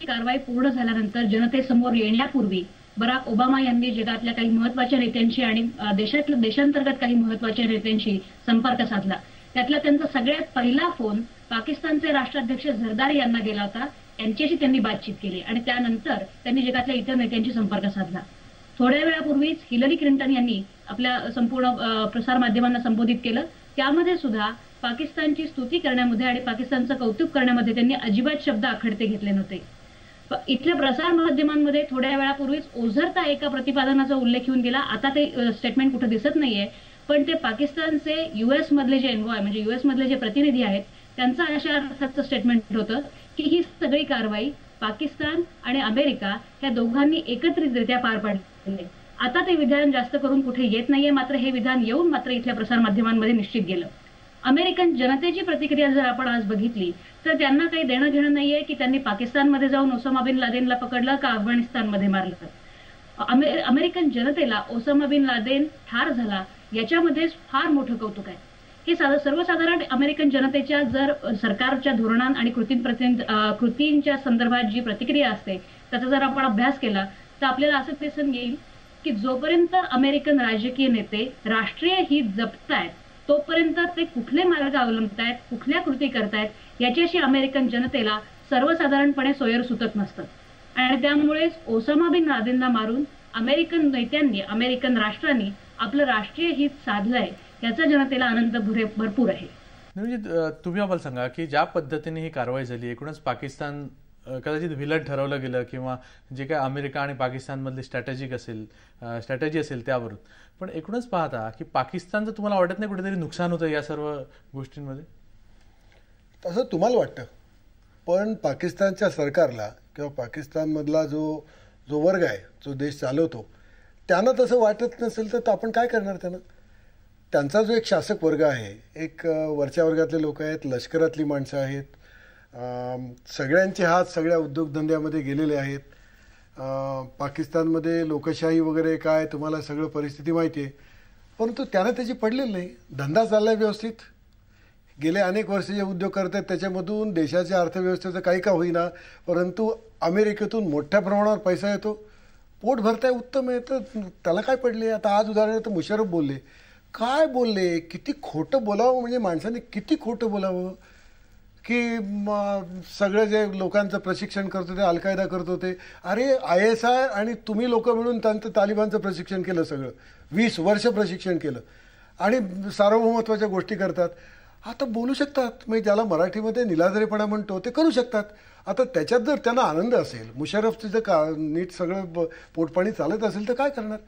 कारवाई पूर्ण झाल्यानंतर जनतेसमोर येण्यापूर्वी बराक ओबामा यांनी जगातल्या काही महत्वाच्या नेत्यांशी आणि देशांतर्गत काही महत्वाच्या नेत्यांशी संपर्क साधला. त्यातला त्यांचा सगळ्यात पहिला फोन पाकिस्तानचे राष्ट्राध्यक्ष झरदारी यांना गेला होता. यांच्याशी त्यांनी बातचीत केली आणि त्यानंतर त्यांनी जगातल्या इतर नेत्यांशी संपर्क साधला. थोड्या वेळापूर्वीच हिलरी क्लिंटन यांनी आपल्या संपूर्ण प्रसार माध्यमांना संबोधित केलं. त्यामध्ये सुद्धा पाकिस्तानची स्तुती करण्यामध्ये आणि पाकिस्तानचं कौतुक करण्यामध्ये त्यांनी अजिबात शब्द आखडते घेतले नव्हते. इथल्या प्रसार माध्यमांमध्ये थोड्या वेळापूर्वीच ओझरता एका प्रतिपादनाचा उल्लेख होऊन गेला. आता ते स्टेटमेंट कुठे दिसत नाहीये, पण ते पाकिस्तानचे US मधले जे एन्वॉय म्हणजे US मधले जे प्रतिनिधी आहेत त्यांचं अशा अर्थाचं स्टेटमेंट होतं की ही सगळी कारवाई पाकिस्तान आणि अमेरिका या दोघांनी एकत्रितरित्या पार पाडली. आता ते विधान जास्त करून कुठे येत नाहीये, मात्र हे विधान येऊन मात्र इथल्या प्रसार माध्यमांमध्ये निश्चित गेलं. अमेरिकन जनतेची प्रतिक्रिया जर आपण आज बघितली तर त्यांना काही देणं घेणं नाहीये की त्यांनी पाकिस्तानमध्ये जाऊन ओसामा बिन लादेनला पकडलं का अफगाणिस्तानमध्ये मारलं. अमेरिकन जनतेला ओसामा बिन लादेन ठार झाला याच्यामध्ये फार मोठं कौतुक आहे. हे सर्वसाधारण अमेरिकन जनतेच्या जर सरकारच्या धोरणा आणि कृतींच्या संदर्भात जी प्रतिक्रिया असते त्याचा जर आपण अभ्यास केला तर आपल्याला असं दिसून येईल की जोपर्यंत अमेरिकन राजकीय नेते राष्ट्रीय हित जपतायत तोपर्यंत ते कुठले मार्ग अवलंबतायत, कुठल्या कृती करतायत याच्याशी अमेरिकन जनतेला सर्वसाधारणपणे सोयर सुतत नसतं. आणि त्यामुळेच ओसामा बिन लादेनला मारून अमेरिकन नेत्यांनी, अमेरिकन राष्ट्रांनी आपलं राष्ट्रीय हित साधलंय याचा जनतेला आनंद भरपूर आहे. म्हणजे तुम्ही आम्हाला सांगा की ज्या पद्धतीने ही कारवाई झाली, एकूणच पाकिस्तान कदाचित व्हिलन ठरवलं गेलं किंवा जे काय अमेरिका आणि पाकिस्तानमधली स्ट्रॅटेजी असेल त्यावरून, पण एकूणच पाहता की पाकिस्तानचं तुम्हाला वाटत नाही कुठेतरी नुकसान होतं या सर्व गोष्टींमध्ये? तसं तुम्हाला वाटतं, पण पाकिस्तानच्या सरकारला किंवा पाकिस्तानमधला जो वर्ग आहे, जो देश चालवतो, त्यांना तसं वाटत नसेल तर आपण काय करणार? त्यांचा जो एक शासक वर्ग आहे, एक वरच्या वर्गातले लोक आहेत, लष्करातली माणसं आहेत, सगळ्यांचे हात सगळ्या उद्योगधंद्यामध्ये गेलेले आहेत. पाकिस्तानमध्ये लोकशाही वगैरे काय तुम्हाला सगळं परिस्थिती माहिती आहे, परंतु त्यानं त्याची पडलेली नाही. धंदा चाललाय व्यवस्थित. गेले अनेक वर्ष जे उद्योग करतात त्याच्यामधून देशाच्या अर्थव्यवस्थेचं काही का होईना, परंतु अमेरिकेतून मोठ्या प्रमाणावर पैसा येतो, पोट भरताय, उत्तम आहे. तर त्याला काय पडले? आता आज उदाहरणार्थ मुशर्रफ बोलले, काय बोलले, किती खोटं बोलावं, म्हणजे माणसाने किती खोटं बोलावं की सगळं जे लोकांचं प्रशिक्षण करत होते, अल-कायदा करत होते. अरे ISI आणि तुम्ही लोक मिळून त्यांचं तालिबानचं प्रशिक्षण केलं, सगळं 20 वर्ष प्रशिक्षण केलं आणि सार्वभौमत्वाच्या गोष्टी करतात. आता बोलू शकतात, म्हणजे ज्याला मराठीमध्ये निलादरेपणा म्हणतो ते करू शकतात. आता त्याच्यात जर त्यांना आनंद असेल, मुशर्रफचं जर का नीट सगळं पोटपाणी चालत असेल तर काय करणार,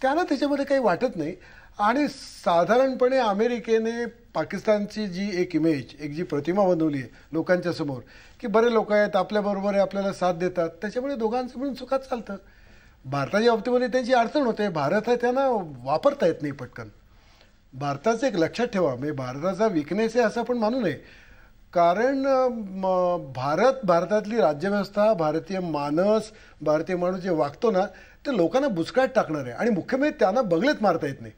त्यांना त्याच्यामध्ये काही वाटत नाही. आणि साधारणपणे अमेरिकेने पाकिस्तानची जी एक इमेज, एक जी प्रतिमा बनवली आहे लोकांच्या समोर, की बरे लोक आहेत, आपल्याबरोबर आहे, आपल्याला साथ देतात, त्याच्यामुळे दोघांचं म्हणून सुखात चालतं. भारताच्या बाबतीमध्ये त्यांची अडचण होते, भारत आहे त्यांना वापरता येत नाही पटकन. भारताचं एक लक्षात ठेवा, म्हणजे भारताचा विकनेस आहे असं आपण मानू नये, कारण भारतातली राज्यव्यवस्था, भारतीय माणूस, भारतीय माणूस जे वागतो ना ते लोकांना बुचकाट टाकणार आहे. आणि मुख्य म्हणजे त्यांना बगलेत मारता येत नाही.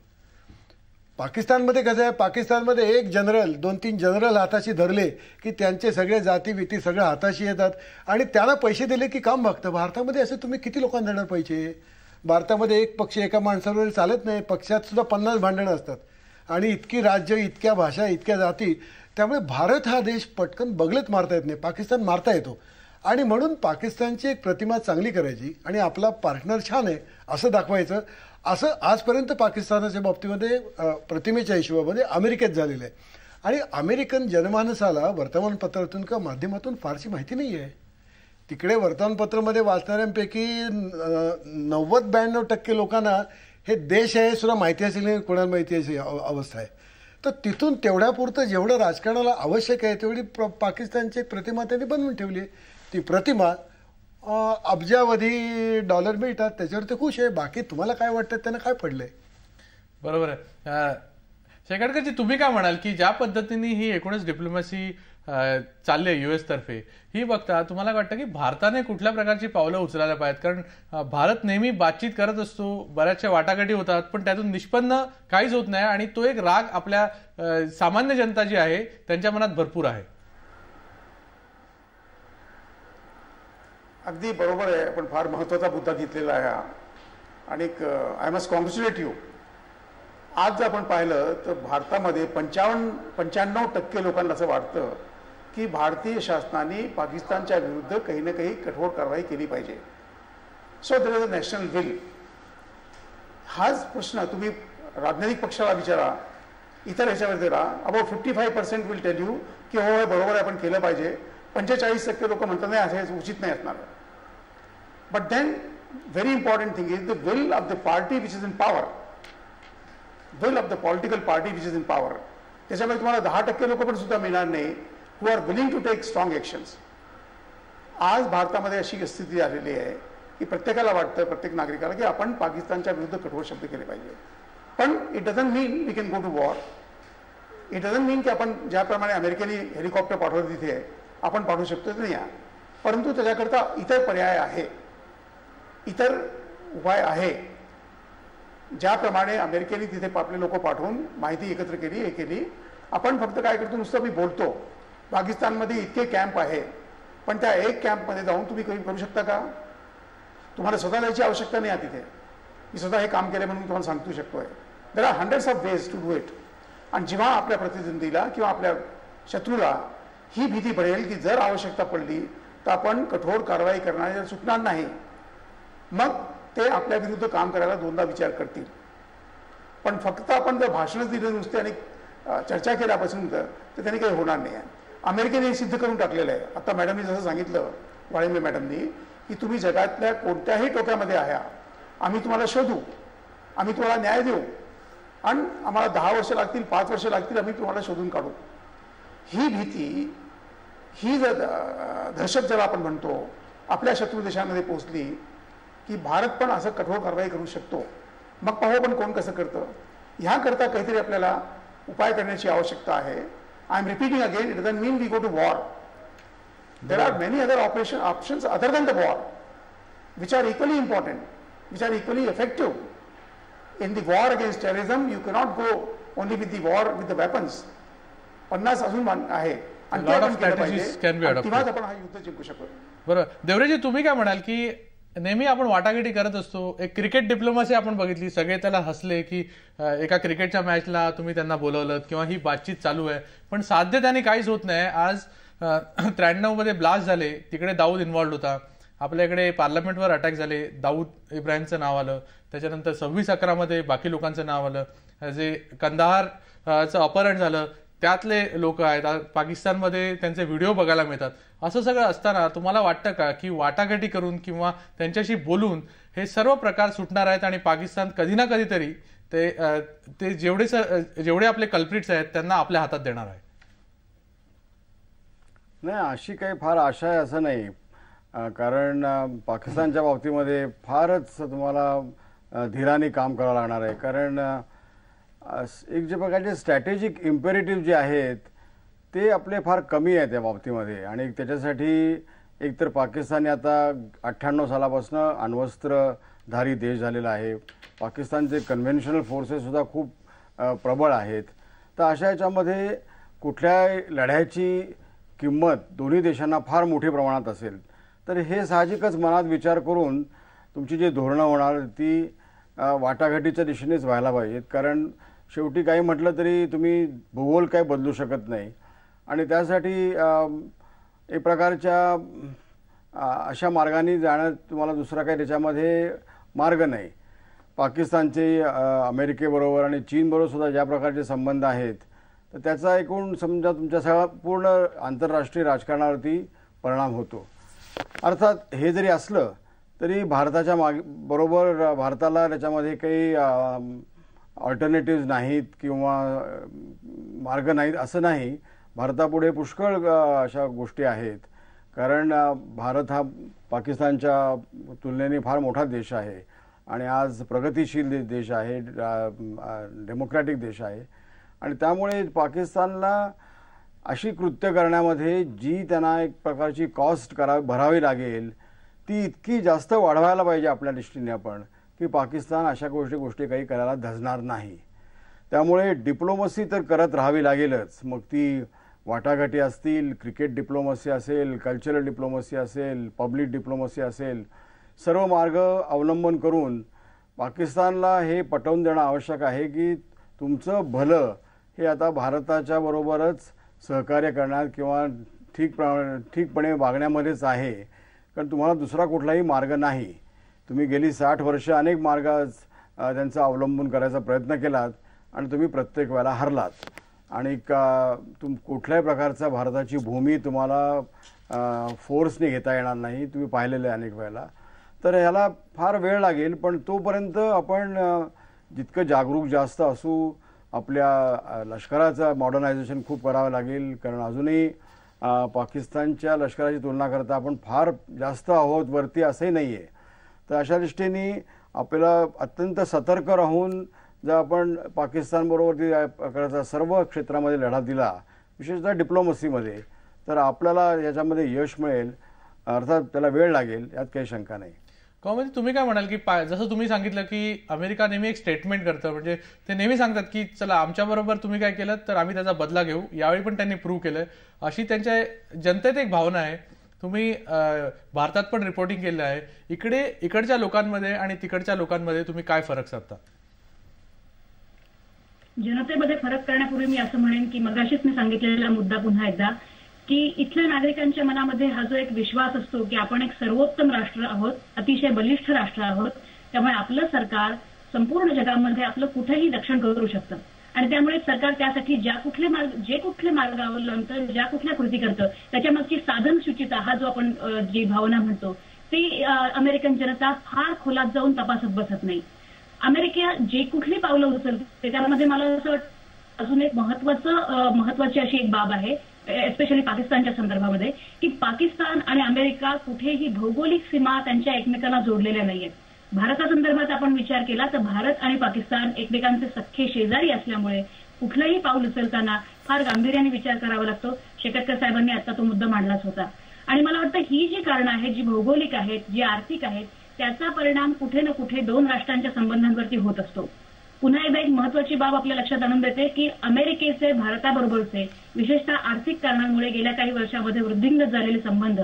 पाकिस्तानमध्ये कसं आहे, पाकिस्तानमध्ये एक जनरल 2-3 जनरल हाताशी धरले की त्यांचे सगळे जाती विती सगळं हाताशी येतात आणि त्यांना पैसे दिले की काम बघतं. भारतामध्ये असं तुम्ही किती लोकांना देणार पैसे? भारतामध्ये एक पक्ष एका माणसावर चालत नाही, पक्षात सुद्धा 50 भांडणं असतात आणि इतकी राज्य, इतक्या भाषा, इतक्या जाती. त्यामुळे भारत हा देश पटकन बगलेत मारता येत नाही, पाकिस्तान मारता येतो. आणि म्हणून पाकिस्तानची एक प्रतिमा चांगली करायची आणि आपला पार्टनर छान आहे असं दाखवायचं. असं आजपर्यंत पाकिस्तानाच्या बाबतीमध्ये प्रतिमेच्या हिशोबामध्ये अमेरिकेत झालेलं आहे. आणि अमेरिकन जनमानसाला वर्तमानपत्रातून किंवा माध्यमातून फारशी माहिती नाही आहे. तिकडे वर्तमानपत्रामध्ये वाचणाऱ्यांपैकी 90-92% लोकांना हे देश आहे सुद्धा माहिती असेल, कोणाला माहिती असेल अवस्था आहे. तर तिथून तेवढ्यापुरतं जेवढं राजकारणाला आवश्यक आहे तेवढी पाकिस्तानची एक प्रतिमा त्यांनी बनवून ठेवली आहे. ती प्रतिमा अब्जावधी डॉलर मिळतात, त्याच्यावर ते खुश आहे. बाकी तुम्हाला काय वाटतं, त्यांना काय पडलंय? बरोबर आहे. शेकाटकरजी, तुम्ही काय म्हणाल की ज्या पद्धतीने ही एकूणच डिप्लोमॅसी चालली आहे US तर्फे, ही बघता तुम्हाला वाटतं की भारताने कुठल्या प्रकारची पावलं उचलायला पाहिजेत? कारण भारत नेहमी बातचीत करत असतो, बऱ्याचशा वाटाघाटी होतात, पण त्यातून निष्पन्न काहीच होत नाही आणि तो एक राग आपल्या सामान्य जनता जी आहे त्यांच्या मनात भरपूर आहे. अगदी बरोबर आहे, पण फार महत्त्वाचा मुद्दा घेतलेला आहे हा. आणि आय मस्ट कॉंग्रॅच्युलेट यू. आज जर आपण पाहिलं तर भारतामध्ये 95% लोकांना असं वाटतं की भारतीय शासनाने पाकिस्तानच्या विरुद्ध काही ना काही कठोर कारवाई केली पाहिजे. So there is a national will. हाच प्रश्न तुम्ही राजनैतिक पक्षाला विचारा, इतर ह्याच्यावर जरा अबाउट 55% विल टेल यू की हो बरोबर आहे, आपण केलं पाहिजे. 45% लोक म्हणतात नाही, असं उचित नाही असणार. But then very important thing is the will of the party which is in power, will of the political party which is in power. त्याच्यामुळे तुम्हाला 10% लोक पण सुद्धा मिळणार नाही who are willing to take strong actions. आज भारतामध्ये अशी स्थिती आलेली आहे की प्रत्येकाला वाटतं, प्रत्येक नागरिकाला, की आपण पाकिस्तानच्या विरुद्ध कठोर शब्द केले पाहिजे. पण it doesn't mean we can go to war. It doesn't mean की आपण ज्याप्रमाणे अमेरिकेने हेलिकॉप्टर पाठवलं तिथे आपण पाठवू शकतो नाही आहे. परंतु त्याच्याकरता इतर पर्याय आहे, इतर उपाय आहे. ज्याप्रमाणे अमेरिकेने तिथे आपले लोक पाठवून माहिती एकत्र केली, हे केली. आपण फक्त काय करतो, नुसतं मी बोलतो पाकिस्तानमध्ये इतके कॅम्प आहे, पण त्या एक कॅम्पमध्ये जाऊन तुम्ही करू शकता का? तुम्हाला स्वतः जायची आवश्यकता नाही आहे तिथे. मी स्वतः हे काम केले म्हणून तुम्हाला सांगू शकतोय. There are hundreds of ways to do it. आणि जेव्हा आपल्या प्रतिद्वंदीला किंवा आपल्या शत्रूला ही भीती पडेल की जर आवश्यकता पडली तर आपण कठोर कारवाई करण्याला चुकणार नाही, मग ते आपल्या विरुद्ध काम करायला दोनदा विचार करतील. पण फक्त आपण जर भाषणच दिलं नुसते आणि चर्चा केल्यापासून तर त्यांनी काही होणार नाही आहे. अमेरिकेने हे सिद्ध करून टाकलेलं आहे. आता मॅडमनी जसं सांगितलं, वाळिंबे मॅडमनी, की तुम्ही जगातल्या कोणत्याही टोक्यामध्ये आहे, आम्ही तुम्हाला शोधू, आम्ही तुम्हाला न्याय देऊ आणि आम्हाला 10 वर्ष लागतील, 5 वर्ष लागतील, आम्ही तुम्हाला शोधून काढू. ही भीती, ही जर दहशत ज्याला आपण म्हणतो आपल्या शत्रू देशांमध्ये पोहोचली की भारत पण असं कठोर कारवाई करू शकतो. मग पाहू पण कोण कसं करतं. ह्याकरता काहीतरी आपल्याला उपाय करण्याची आवश्यकता आहे. I am repeating again, it doesn't mean we go to war. There are many other options other than the war. which are equally important, which are equally effective. In the war against terrorism, you cannot go only with the war with the weapons. 50 अजून आहे आणि lot of strategies can be adopted. तेव्हाच आपण हा युद्ध जिंकू शकतो. बरं देवरेजी, तुम्ही काय म्हणाल की नेहमी आपण वाटाघाटी करत असतो, एक क्रिकेट डिप्लोमसी आपण बघितली, सगळे त्याला हसले की एका क्रिकेटच्या मॅचला तुम्ही त्यांना बोलवलं किंवा ही बातचीत चालू आहे, पण साध्य त्याने काहीच होत नाही. आज 93 मध्ये ब्लास्ट झाले, तिकडे दाऊद इन्व्हॉल्ड होता. आपल्याकडे पार्लमेंटवर अटॅक झाले, दाऊद इब्राहिमचं नाव आलं. त्याच्यानंतर 26/11 मध्ये बाकी लोकांचं नाव आलं. जे कंदाहारचं अपहरण झालं त्यातले लोक आहेत, पाकिस्तानमध्ये त्यांचे व्हिडिओ बघायला मिळतात. असं सगळं असताना तुम्हाला वाटतं का की वाटाघाटी करून किंवा त्यांच्याशी बोलून हे सर्व प्रकार सुटणार आहेत आणि पाकिस्तान कधी ना कधीतरी ते जेवढे आपले कल्प्रिट्स आहेत त्यांना आपल्या हातात देणार आहे? नाही, अशी काही फार आशा आहे असं नाही. कारण पाकिस्तानच्या बाबतीमध्ये फारच तुम्हाला धीराने काम करावं लागणार आहे. कारण एक जे प्रकारचे स्ट्रॅटेजिक इम्पेरेटिव्ह जे आहेत ते आपले फार कमी आहेत त्या बाबतीमध्ये. आणि त्याच्यासाठी एकतर पाकिस्तान आता 98 सालापासून अण्वस्त्रधारी देश झालेला आहे. पाकिस्तानचे कन्व्हेन्शनल फोर्सेससुद्धा खूप प्रबळ आहेत. तर अशा याच्यामध्ये कुठल्या लढ्याची किंमत दोन्ही देशांना फार मोठ्या प्रमाणात असेल तर हे साहजिकच मनात विचार करून तुमची जी धोरणं होणार ती वाटाघाटीच्या दिशेनेच व्हायला पाहिजेत. कारण शेवटी काही म्हटलं तरी तुम्ही भूगोल काही बदलू शकत नाही आणि त्यासाठी एक प्रकारच्या अशा मार्गाने जाण्यात तुम्हाला दुसरा काही त्याच्यामध्ये मार्ग नाही. पाकिस्तानचे अमेरिकेबरोबर आणि चीनबरोबर सुद्धा ज्या प्रकारचे संबंध आहेत तर त्याचा एकूण समजा तुमच्या सगळ्या पूर्ण आंतरराष्ट्रीय राजकारणावरती परिणाम होतो. अर्थात हे जरी असलं तरी भारताच्या बरोबर भारताला त्याच्यामध्ये काही ऑल्टरनेटिव्ह नाहीत किंवा मार्ग नाहीत असं नाही. भारतापुढे पुष्कळ अशा गोष्टी आहेत. कारण भारत हा पाकिस्तानच्या तुलनेने फार मोठा देश आहे आणि आज प्रगतिशील देश आहे, डेमोक्रॅटिक देश आहे. आणि त्यामुळे पाकिस्तानला अशी कृत्य करण्यामध्ये जी त्यांना एक प्रकारची कॉस्ट भरावी लागेल ती इतकी जास्त वाढवायला पाहिजे आपल्या दृष्टीने आपण की पाकिस्तान अशा गोष्टी काही करायला धजणार नाही. त्यामुळे डिप्लोमसी तर करत राहावी लागेलच. मग ती वाटाघाटी असतील, क्रिकेट डिप्लोमसी असेल, कल्चरल डिप्लोमसी असेल, पब्लिक डिप्लोमसी असेल, सर्व मार्ग अवलंबन करून पाकिस्तानला हे पटवून देणं आवश्यक आहे की तुमचं भलं हे आता भारताच्या बरोबरच सहकार्य करण्यात किंवा ठीकपणे वागण्यामध्येच आहे. कारण तुम्हाला दुसरा कुठलाही मार्ग नाही. तुम्ही गेली 60 वर्ष अनेक मार्ग त्यांचा अवलंबून करायचा प्रयत्न केलात आणि तुम्ही प्रत्येक वेळेला हरलात. आणि कुठल्याही प्रकारचा भारताची भूमी तुम्हाला फोर्सने घेता येणार नाही. तुम्ही पाहिलेलं आहे अनेक वेळेला. तर ह्याला फार वेळ लागेल. पण तोपर्यंत आपण जितकं जागरूक जास्त असू, आपल्या लष्कराचं मॉडर्नायझेशन खूप करावं लागेल. कारण अजूनही पाकिस्तानच्या लष्कराची तुलना करता आपण फार जास्त आहोत वरती असंही नाही आहे. तर अशा दृष्टीने आपल्याला अत्यंत सतर्क राहून जर आपण पाकिस्तानबरोबर सर्व क्षेत्रामध्ये लढा दिला, विशेषतः डिप्लोमसीमध्ये, तर आपल्याला याच्यामध्ये यश मिळेल. अर्थात त्याला वेळ लागेल, यात काही शंका नाही. म्हणजे तुम्ही काय म्हणाल की जसं तुम्ही सांगितलं की अमेरिका नेहमी एक स्टेटमेंट करतं, म्हणजे ते नेहमी सांगतात की चला आमच्याबरोबर तुम्ही काय केलं तर आम्ही त्याचा बदला घेऊ. यावेळी पण त्यांनी प्रूव्ह केलंय अशी त्यांच्या जनतेत एक भावना आहे. तुम्ही भारतात पण रिपोर्टिंग केलं आहे. इकडच्या लोकांमध्ये आणि तिकडच्या लोकांमध्ये तुम्ही काय फरक साधता? जनतेमध्ये फरक करण्यापूर्वी मी असं म्हणेन की मगाशीच मी सांगितलेला मुद्दा पुन्हा एकदा की इथल्या नागरिकांच्या मनामध्ये हा जो एक विश्वास असतो की आपण एक सर्वोत्तम राष्ट्र आहोत, अतिशय बलिष्ठ राष्ट्र आहोत, त्यामुळे आपलं सरकार संपूर्ण जगामध्ये आपलं कुठेही रक्षण करू शकतं. आणि त्यामुळे सरकार त्यासाठी जे कुठले मार्ग अवलंबतं, ज्या कुठल्या कृती करतं, त्याच्यामागची साधन सूचिता हा जो आपण जी भावना म्हणतो ती अमेरिकन जनता फार खोलात जाऊन तपासत बसत नाही. अमेरिका जे कुठली पावलं उचलते त्यामध्ये मला असं वाटतं अजून एक महत्वाची अशी एक बाब आहे, एस्पेशली पाकिस्तानच्या संदर्भामध्ये, की पाकिस्तान आणि अमेरिका कुठेही भौगोलिक सीमा त्यांच्या एकमेकांना जोडलेल्या नाहीयेत. भारतासंदर्भात आपण विचार केला तर भारत आणि पाकिस्तान एकमेकांचे सख्खे शेजारी असल्यामुळे कुठलंही पाऊल उचलताना फार गांभीर्याने विचार करावा लागतो. शेकटकर साहेबांनी आता तो मुद्दा मांडलाच होता. आणि मला वाटतं ही जी कारणं आहेत, जी भौगोलिक आहेत, जी आर्थिक आहेत, त्याचा परिणाम कुठे ना कुठे दोन राष्ट्रांच्या संबंधांवरती होत असतो. पुन्हा एकदा एक महत्वाची बाब आपल्या लक्षात आणून देते की अमेरिकेचे भारताबरोबरचे विशेषतः आर्थिक कारणांमुळे गेल्या काही वर्षांमध्ये वृद्धिंगत झालेले संबंध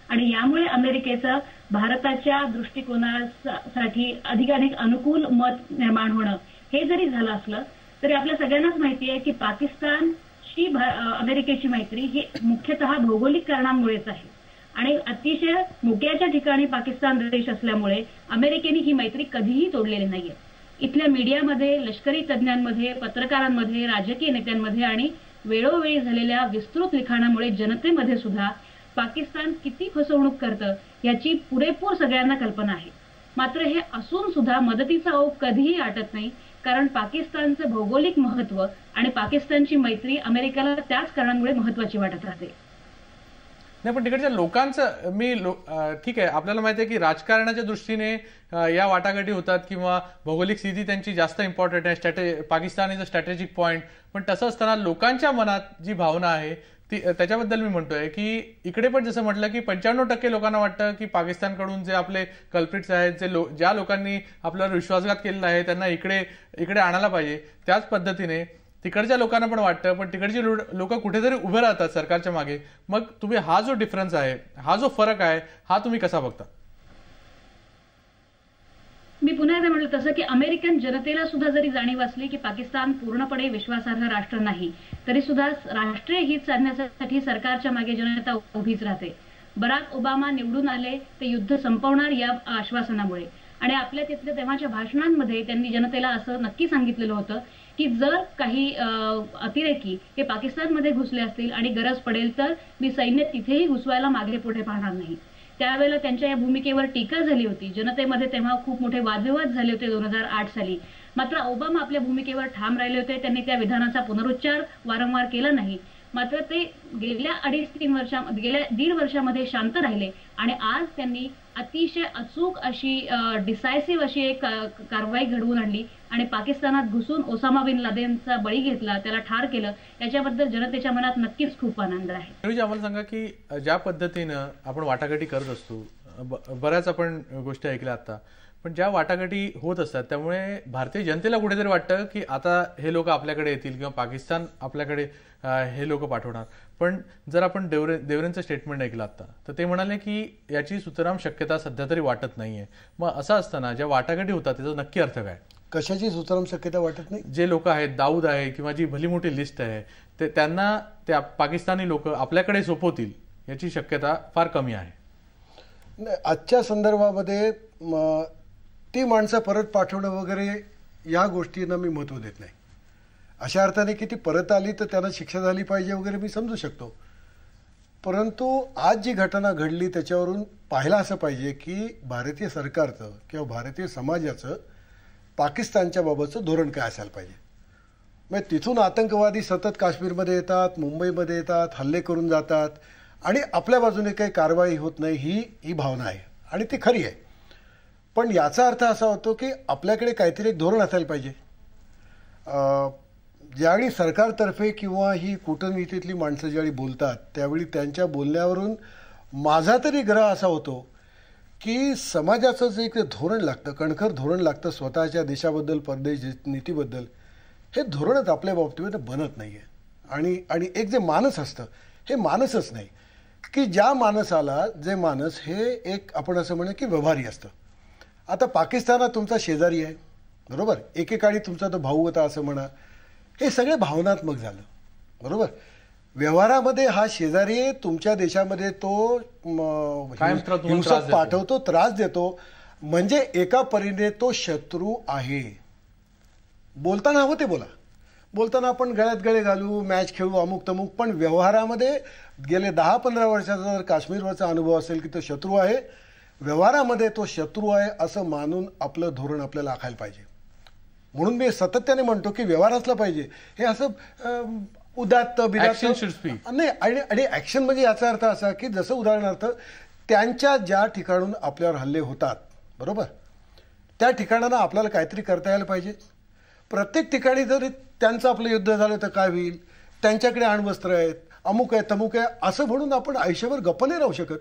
आणि यामुळे अमेरिकेचं भारताच्या दृष्टिकोनासाठी अधिकाधिक अनुकूल मत निर्माण होणं हे जरी झालं असलं तरी आपल्या सगळ्यांनाच माहिती आहे की पाकिस्तानशी अमेरिकेची मैत्री ही मुख्यतः भौगोलिक कारणांमुळेच आहे आणि अतिशय मोक्याच्या ठिकाणी पाकिस्तान देश असल्यामुळे अमेरिकेने ही मैत्री कधीही तोडलेली नाहीये. इथल्या मीडियामध्ये, लष्करी तज्ज्ञांमध्ये, पत्रकारांमध्ये, राजकीय नेत्यांमध्ये आणि वेळोवेळी झालेल्या विस्तृत लिखाणामुळे जनतेमध्ये सुद्धा पाकिस्तान किती फसवणूक करतं याची पुरेपूर सगळ्यांना कल्पना आहे. मात्र हे असून सुद्धा मदतीचा ओघ कधीही आटत नाही, कारण पाकिस्तानचं भौगोलिक महत्व आणि पाकिस्तानची मैत्री अमेरिकेला त्याच कारणांमुळे महत्वाची वाटत राहते. नाही, पण तिकडच्या लोकांचं ठीक आहे, आपल्याला माहिती आहे की राजकारणाच्या दृष्टीने या वाटाघाटी होतात किंवा भौगोलिक स्थिती त्यांची जास्त इम्पॉर्टंट आहे, Pakistan is a strategic point. पण तसं असताना लोकांच्या मनात जी भावना आहे ती त्याच्याबद्दल मी म्हणतोय की इकडे पण जसं म्हटलं की 95% लोकांना वाटतं की पाकिस्तानकडून जे आपले कल्प्रिट्स आहेत, ज्या लोकांनी आपल्यावर विश्वासघात केलेला आहे त्यांना इकडे आणायला पाहिजे. त्याच पद्धतीने तिकडच्या लोकांना पण वाटतं, पण तिकडची लोक कुठेतरी उभे राहतात सरकारच्या मागे. मग तुम्ही हा जो डिफरन्स आहे, हा जो फरक आहे, हा तुम्ही कसा बघता? मी पुन्हा एकदा म्हटलं तसं की अमेरिकन जनतेला सुद्धा जरी जाणीव असली की पाकिस्तान पूर्णपणे विश्वासार्ह राष्ट्र नाही, तरी सुद्धा राष्ट्रीय हित साधण्यासाठी सरकारच्या मागे जनता उभीच राहते. बराक ओबामा निवडून आले ते युद्ध संपवणार या आश्वासनामुळे आणि आपल्या तिथल्या तेव्हाच्या भाषणांमध्ये त्यांनी जनतेला असं नक्की सांगितलेलं होतं की जर काही अतिरेकी हे पाकिस्तानमध्ये घुसले असतील आणि गरज पडेल तर मी सैन्य तिथेही घुसवायला मागे पुढे पाहणार नाही. त्यावेळेला त्यांच्या या भूमिकेवर टीका झाली होती. जनतेमध्ये तेव्हा खूप मोठे वादविवाद झाले होते 2008 साली. मात्र ओबामा आपल्या भूमिकेवर ठाम राहिले होते. त्यांनी त्या विधानाचा पुनरुच्चार वारंवार केला नाही. मात्र ते गेल्या 1.5 वर्षामध्ये शांत राहिले आणि आज त्यांनी अतिशय अचूक अशी डिसायसिव्ह अशी एक कारवाई घडवून आणली आणि पाकिस्तानात घुसून ओसामा बिन लादेनचा बळी घेतला, त्याला ठार केलं. याच्याबद्दल जनतेच्या मनात नक्कीच खूप आनंद आहे. आम्हाला सांगा की ज्या पद्धतीनं आपण वाटाघाटी करत असतो, बऱ्याच आपण गोष्टी ऐकल्या आता, पण ज्या वाटाघाटी होत असतात त्यामुळे भारतीय जनतेला कुठेतरी वाटतं की आता हे लोक आपल्याकडे येतील किंवा पाकिस्तान आपल्याकडे हे लोक पाठवणार. पण जर आपण देवरेंचं स्टेटमेंट ऐकलं आता तर ते म्हणाले की याची सुतराम शक्यता सध्या तरी वाटत नाहीये. मग असं असताना ज्या वाटाघाटी होतात त्याचा नक्की अर्थ काय? कशाची सुतराम शक्यता वाटत नाही? जे लोक आहेत, दाऊद आहे किंवा जी भली मोठी लिस्ट आहे, ते त्यांना त्या पाकिस्तानी लोक आपल्याकडे सोपवतील याची शक्यता फार कमी आहे. आजच्या संदर्भामध्ये ती माणसं परत पाठवणं वगैरे या गोष्टींना मी महत्त्व देत नाही. अशा अर्थाने की ती परत आली तर त्यांना शिक्षा झाली पाहिजे वगैरे मी समजू शकतो. परंतु आज जी घटना घडली त्याच्यावरून पाहायला असं पाहिजे की भारतीय सरकारचं किंवा भारतीय समाजाचं पाकिस्तानच्या बाबतचं धोरण काय असायला पाहिजे. म्हणजे तिथून आतंकवादी सतत काश्मीरमध्ये येतात, मुंबईमध्ये येतात, हल्ले करून जातात आणि आपल्या बाजूने काही कारवाई होत नाही ही भावना आहे आणि ती खरी आहे. पण याचा अर्थ असा होतो की आपल्याकडे काहीतरी एक धोरण असायला पाहिजे. ज्यावेळी सरकारतर्फे किंवा ही कूटनीतीतली माणसं ज्यावेळी बोलतात त्यावेळी त्यांच्या बोलण्यावरून माझा तरी ग्रह असा होतो की समाजाचं जे एक धोरण लागतं, कणखर धोरण लागतं स्वतःच्या देशाबद्दल, परदेश नीतीबद्दल, हे धोरणच आपल्या बाबतीमध्ये बनत नाही आहे. आणि एक जे मानस असतं हे मानसच नाही की ज्या माणसाला जे मानस हे एक आपण असं म्हणू की व्यवहारी असतं. आता पाकिस्तानात तुमचा शेजारी आहे, बरोबर, एकेकाळी तुमचा तो भाऊ होता असं म्हणा, हे सगळे भावनात्मक झालं, बरोबर. व्यवहारामध्ये हा शेजारी तुमच्या देशामध्ये तो हिंसक पाठवतो, त्रास देतो, म्हणजे एका परीने तो शत्रू आहे. बोलताना हवं ते बोलताना आपण गळ्यात गळे घालू, मॅच खेळू, अमुक तमुक, पण व्यवहारामध्ये गेले 10-15 वर्षाचा जर काश्मीरवरचा अनुभव असेल की तो शत्रू आहे, व्यवहारामध्ये तो शत्रू आहे असं मानून आपलं धोरण आपल्याला आखायला पाहिजे. म्हणून मी सातत्याने म्हणतो की व्यवहार असला पाहिजे. हे असं उदात्त नाही. आणि ऍक्शन म्हणजे याचा अर्थ असा की जसं उदाहरणार्थ त्यांच्या ज्या ठिकाणून आपल्यावर हल्ले होतात, बरोबर, त्या ठिकाणांना आपल्याला काहीतरी करता यायला पाहिजे. प्रत्येक ठिकाणी जर त्यांचं आपलं युद्ध झालं तर काय होईल, त्यांच्याकडे अण्वस्त्र आहेत, अमुक आहे तमुक आहे असं म्हणून आपण आयुष्यभर गप्प नाही राहू शकत.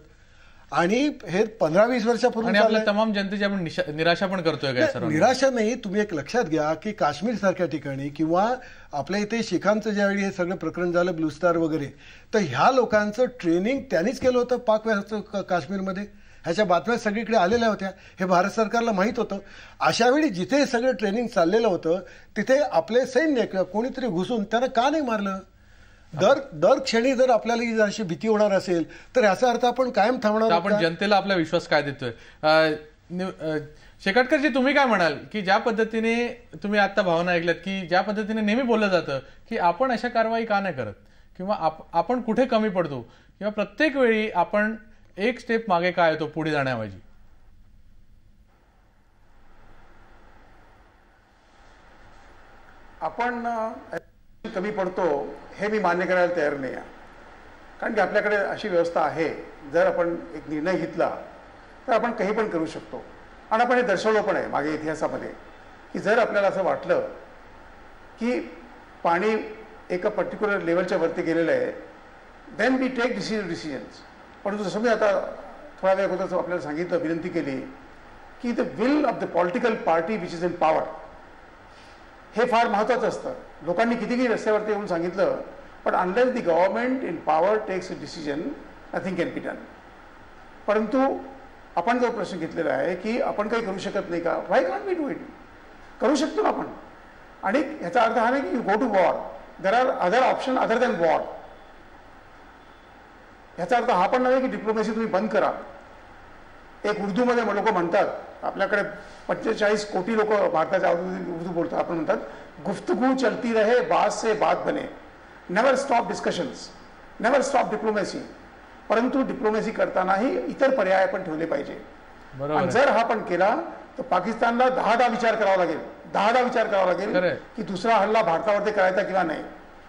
आणि हे 15-20 वर्षापूर्वी आणि आपल्या तमाम जनतेची आपण निराशा पण करतोय काय सर? निराशा नाही, तुम्ही एक लक्षात घ्या की काश्मीर सारख्या ठिकाणी किंवा आपल्या इथे शिखांचं ज्यावेळी हे सगळं प्रकरण झालं ब्लू स्टार वगैरे, तर ह्या लोकांचं ट्रेनिंग त्यांनीच केलं होतं काश्मीरमध्ये. ह्याच्या बातम्या सगळीकडे आलेल्या होत्या. हे भारत सरकारला माहीत होतं. अशा वेळी जिथे हे सगळं ट्रेनिंग चाललेलं होतं तिथे आपले सैन्य किंवा कोणीतरी घुसून त्यांना का नाही मारलं? दर क्षणी जर आपल्याला ही अशी भीती होणार असेल तर याचा अर्थ आपण कायम थांबणार. आपण जनतेला आपला विश्वास काय देतोय? शेकाटकरजी, तुम्ही काय म्हणाल की ज्या पद्धतीने तुम्ही आता भावना ऐकल्यात की ज्या पद्धतीने नेहमी बोललं जातं की आपण अशा कारवाई का नाही करत किंवा आपण कुठे कमी पडतो किंवा प्रत्येक वेळी आपण एक स्टेप मागे काय येतो पुढे जाण्याऐवजी? आपण कमी पडतो हे मी मान्य करायला तयार नाही आहे. कारण की आपल्याकडे अशी व्यवस्था आहे, जर आपण एक निर्णय घेतला तर आपण काही पण करू शकतो. आणि आपण हे दर्शवलं पण आहे मागे इतिहासामध्ये की जर आपल्याला असं वाटलं की पाणी एका पर्टिक्युलर लेवलच्या वरती गेलेलं आहे, देन वी टेक डिसिजन्स. परंतु जसं मी आता थोडा वेळ अगोदर आपल्याला सांगितलं, विनंती केली की the will of the political party which is in power हे फार महत्त्वाचं असतं. लोकांनी कितीही रस्त्यावरती येऊन सांगितलं, पण unless the government in power takes a decision nothing can be done. परंतु आपण जो प्रश्न घेतलेला आहे की आपण काही करू शकत नाही का, व्हाय कॉन्ट वी डू इट? करू शकतो ना आपण. आणि ह्याचा अर्थ हा नाही की you go to war, there are other option other than war. ह्याचा अर्थ हा पण नाही की डिप्लोमॅसी तुम्ही बंद करा. एक उर्दूमध्ये लोक म्हणतात, आपल्याकडे 45 कोटी लोक भारताच्या उर्दू बोलतात, आपण म्हणतात गुफ्तगू चलती रहे बात से बात बने, never stop discussions, never stop diplomacy. परंतु डिप्लोमॅसी करतानाही इतर पर्याय आपण ठेवले पाहिजे. आणि जर हा पण केला तर पाकिस्तानला 10दा विचार करावा लागेल, 10दा विचार करावा लागेल की दुसरा हल्ला भारतावरती करायचा किंवा नाही.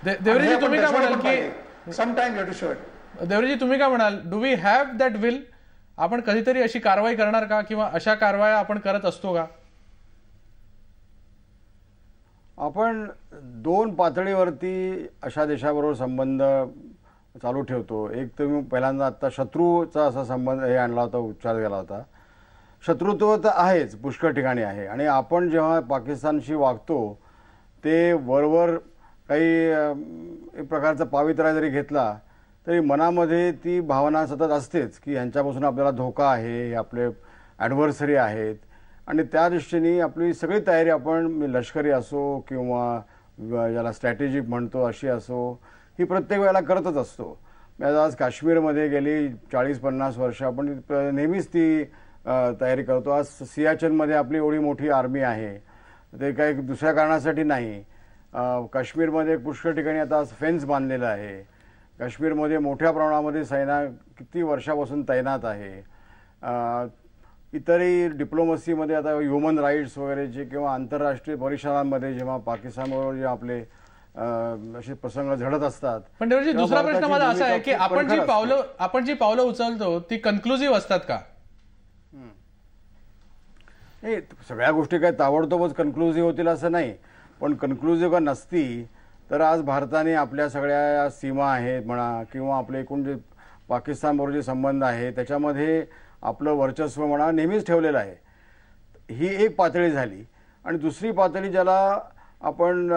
देवरेजी, तुम्ही काय म्हणाल की sometime you to show it? देवरेजी, तुम्ही काय म्हणाल, do we have that will? आपण कधीतरी अशी कारवाई करणार का किंवा अशा कारवाया आपण करत असतो का? आपण 2 पातळीवरती अशा देशाबरोबर संबंध चालू ठेवतो. एक तर मी पहिल्यांदा आता शत्रूचा असा संबंध हे आणला होता, उच्चार केला होता. शत्रुत्व तर आहेच, पुष्कळ ठिकाणी आहे. आणि आपण जेव्हा पाकिस्तानशी वागतो ते वरवर काही एक प्रकारचा पावित्र्य जरी घेतला तरी मनामध्ये ती भावना सतत असतेच की ह्यांच्यापासून आपल्याला धोका आहे, हे आपले ॲडव्हर्सरी आहेत. आणि त्या दृष्टीने आपली सगळी तयारी आपण लष्करी असो किंवा ज्याला स्ट्रॅटेजिक म्हणतो अशी असो, ही प्रत्येक वेळेला करतच असतो. आज काश्मीरमध्ये गेली 40-50 वर्ष आपण नेहमीच ती तयारी करतो. आज सियाचनमध्ये आपली एवढी मोठी आर्मी आहे, ते काही दुसऱ्या कारणासाठी नाही. काश्मीरमध्ये पुष्कळ ठिकाणी आता फेन्स बांधलेलं आहे. काश्मीरमध्ये मोठ्या प्रमाणामध्ये सेना किती वर्षापासून तैनात आहे. इतरही डिप्लोमसीमध्ये आता ह्युमन राईट्स वगैरेचे किंवा आंतरराष्ट्रीय परिषदांमध्ये जेव्हा पाकिस्तानबरोबर जे आपले असे प्रसंग झडत असतात. पण देवजी, दुसरा प्रश्न माझा असा आहे की आपण जी पावलं उचलतो ती कन्क्लुझिव्ह असतात का? नाही, सगळ्या गोष्टी काय ताबडतोबच कन्क्लुझिव्ह होतील असं नाही, पण कन्क्लुझिव्ह नसती तर आज भारताने आपल्या सगळ्या सीमा आहेत म्हणा किंवा आपले एकूण जे पाकिस्तानबरोबर जे संबंध आहे त्याच्यामध्ये आपलं वर्चस्व म्हणा नेहमीच ठेवलेलं आहे. ही एक पातळी झाली. आणि दुसरी पातळी ज्याला आपण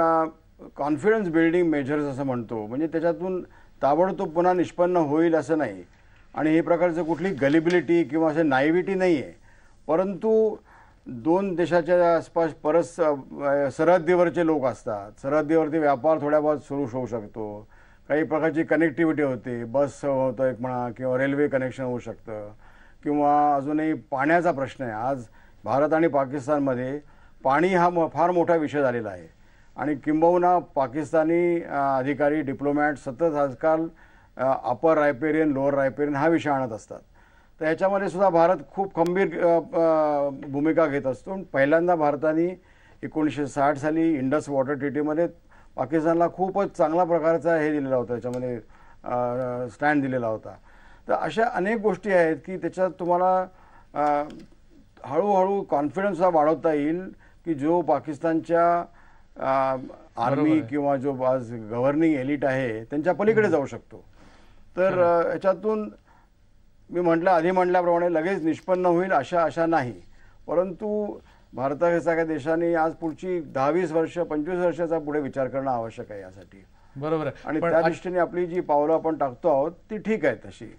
कॉन्फिडन्स बिल्डिंग मेजर्स असं म्हणतो, म्हणजे त्याच्यातून ताबडतोब पुन्हा निष्पन्न होईल असं नाही. आणि हे प्रकारचं कुठली गलिबिलिटी किंवा असं नायव्हिटी नाही आहे. परंतु 2 देशाच्या आसपास परस सरहद्दीवरचे लोक असतात. सरहद्दीवरती व्यापार थोड्या बहुत सुरू होऊ शकतो. काही प्रकारची कनेक्टिव्हिटी होते, बस होतं एक म्हणा किंवा रेल्वे कनेक्शन होऊ शकतं किंवा अजूनही पाण्याचा प्रश्न आहे. आज भारत आणि पाकिस्तानमध्ये पाणी हा फार मोठा विषय झालेला आहे. आणि किंबहुना पाकिस्तानी अधिकारी डिप्लोमॅट सतत आजकाल अपर रायपेरियन लोअर रायपेरियन हा विषय आणत असतात. तर ह्याच्यामध्ये सुद्धा भारत खूप खंबीर भूमिका घेत असतो. पहिल्यांदा भारताने 1960 साली इंडस वॉटर ट्रीटीमध्ये पाकिस्तानला खूपच चांगला प्रकारचा हे दिलेला होता, त्याच्यामध्ये स्टँड दिलेला होता. तर अशा अनेक गोष्टी आहेत की त्याच्यात तुम्हाला हळूहळू कॉन्फिडन्स वाढवता येईल की जो पाकिस्तानच्या आर्मी किंवा जो आज गव्हर्निंग एलिट आहे त्यांच्या पलीकडे जाऊ शकतो. तर ह्याच्यातून मी आधी म्हटल्याप्रमाणे लगेच निष्पन्न होईल अशा नाही, परंतु भारतासारख्या देशाने आज पुढची 10-20 वर्ष 25 वर्षाचा पुढे विचार करणं आवश्यक आहे यासाठी. बरोबर आहे. आणि त्या दृष्टीने आपली जी पावलं आपण टाकतो आहोत ती ठीक आहे तशी.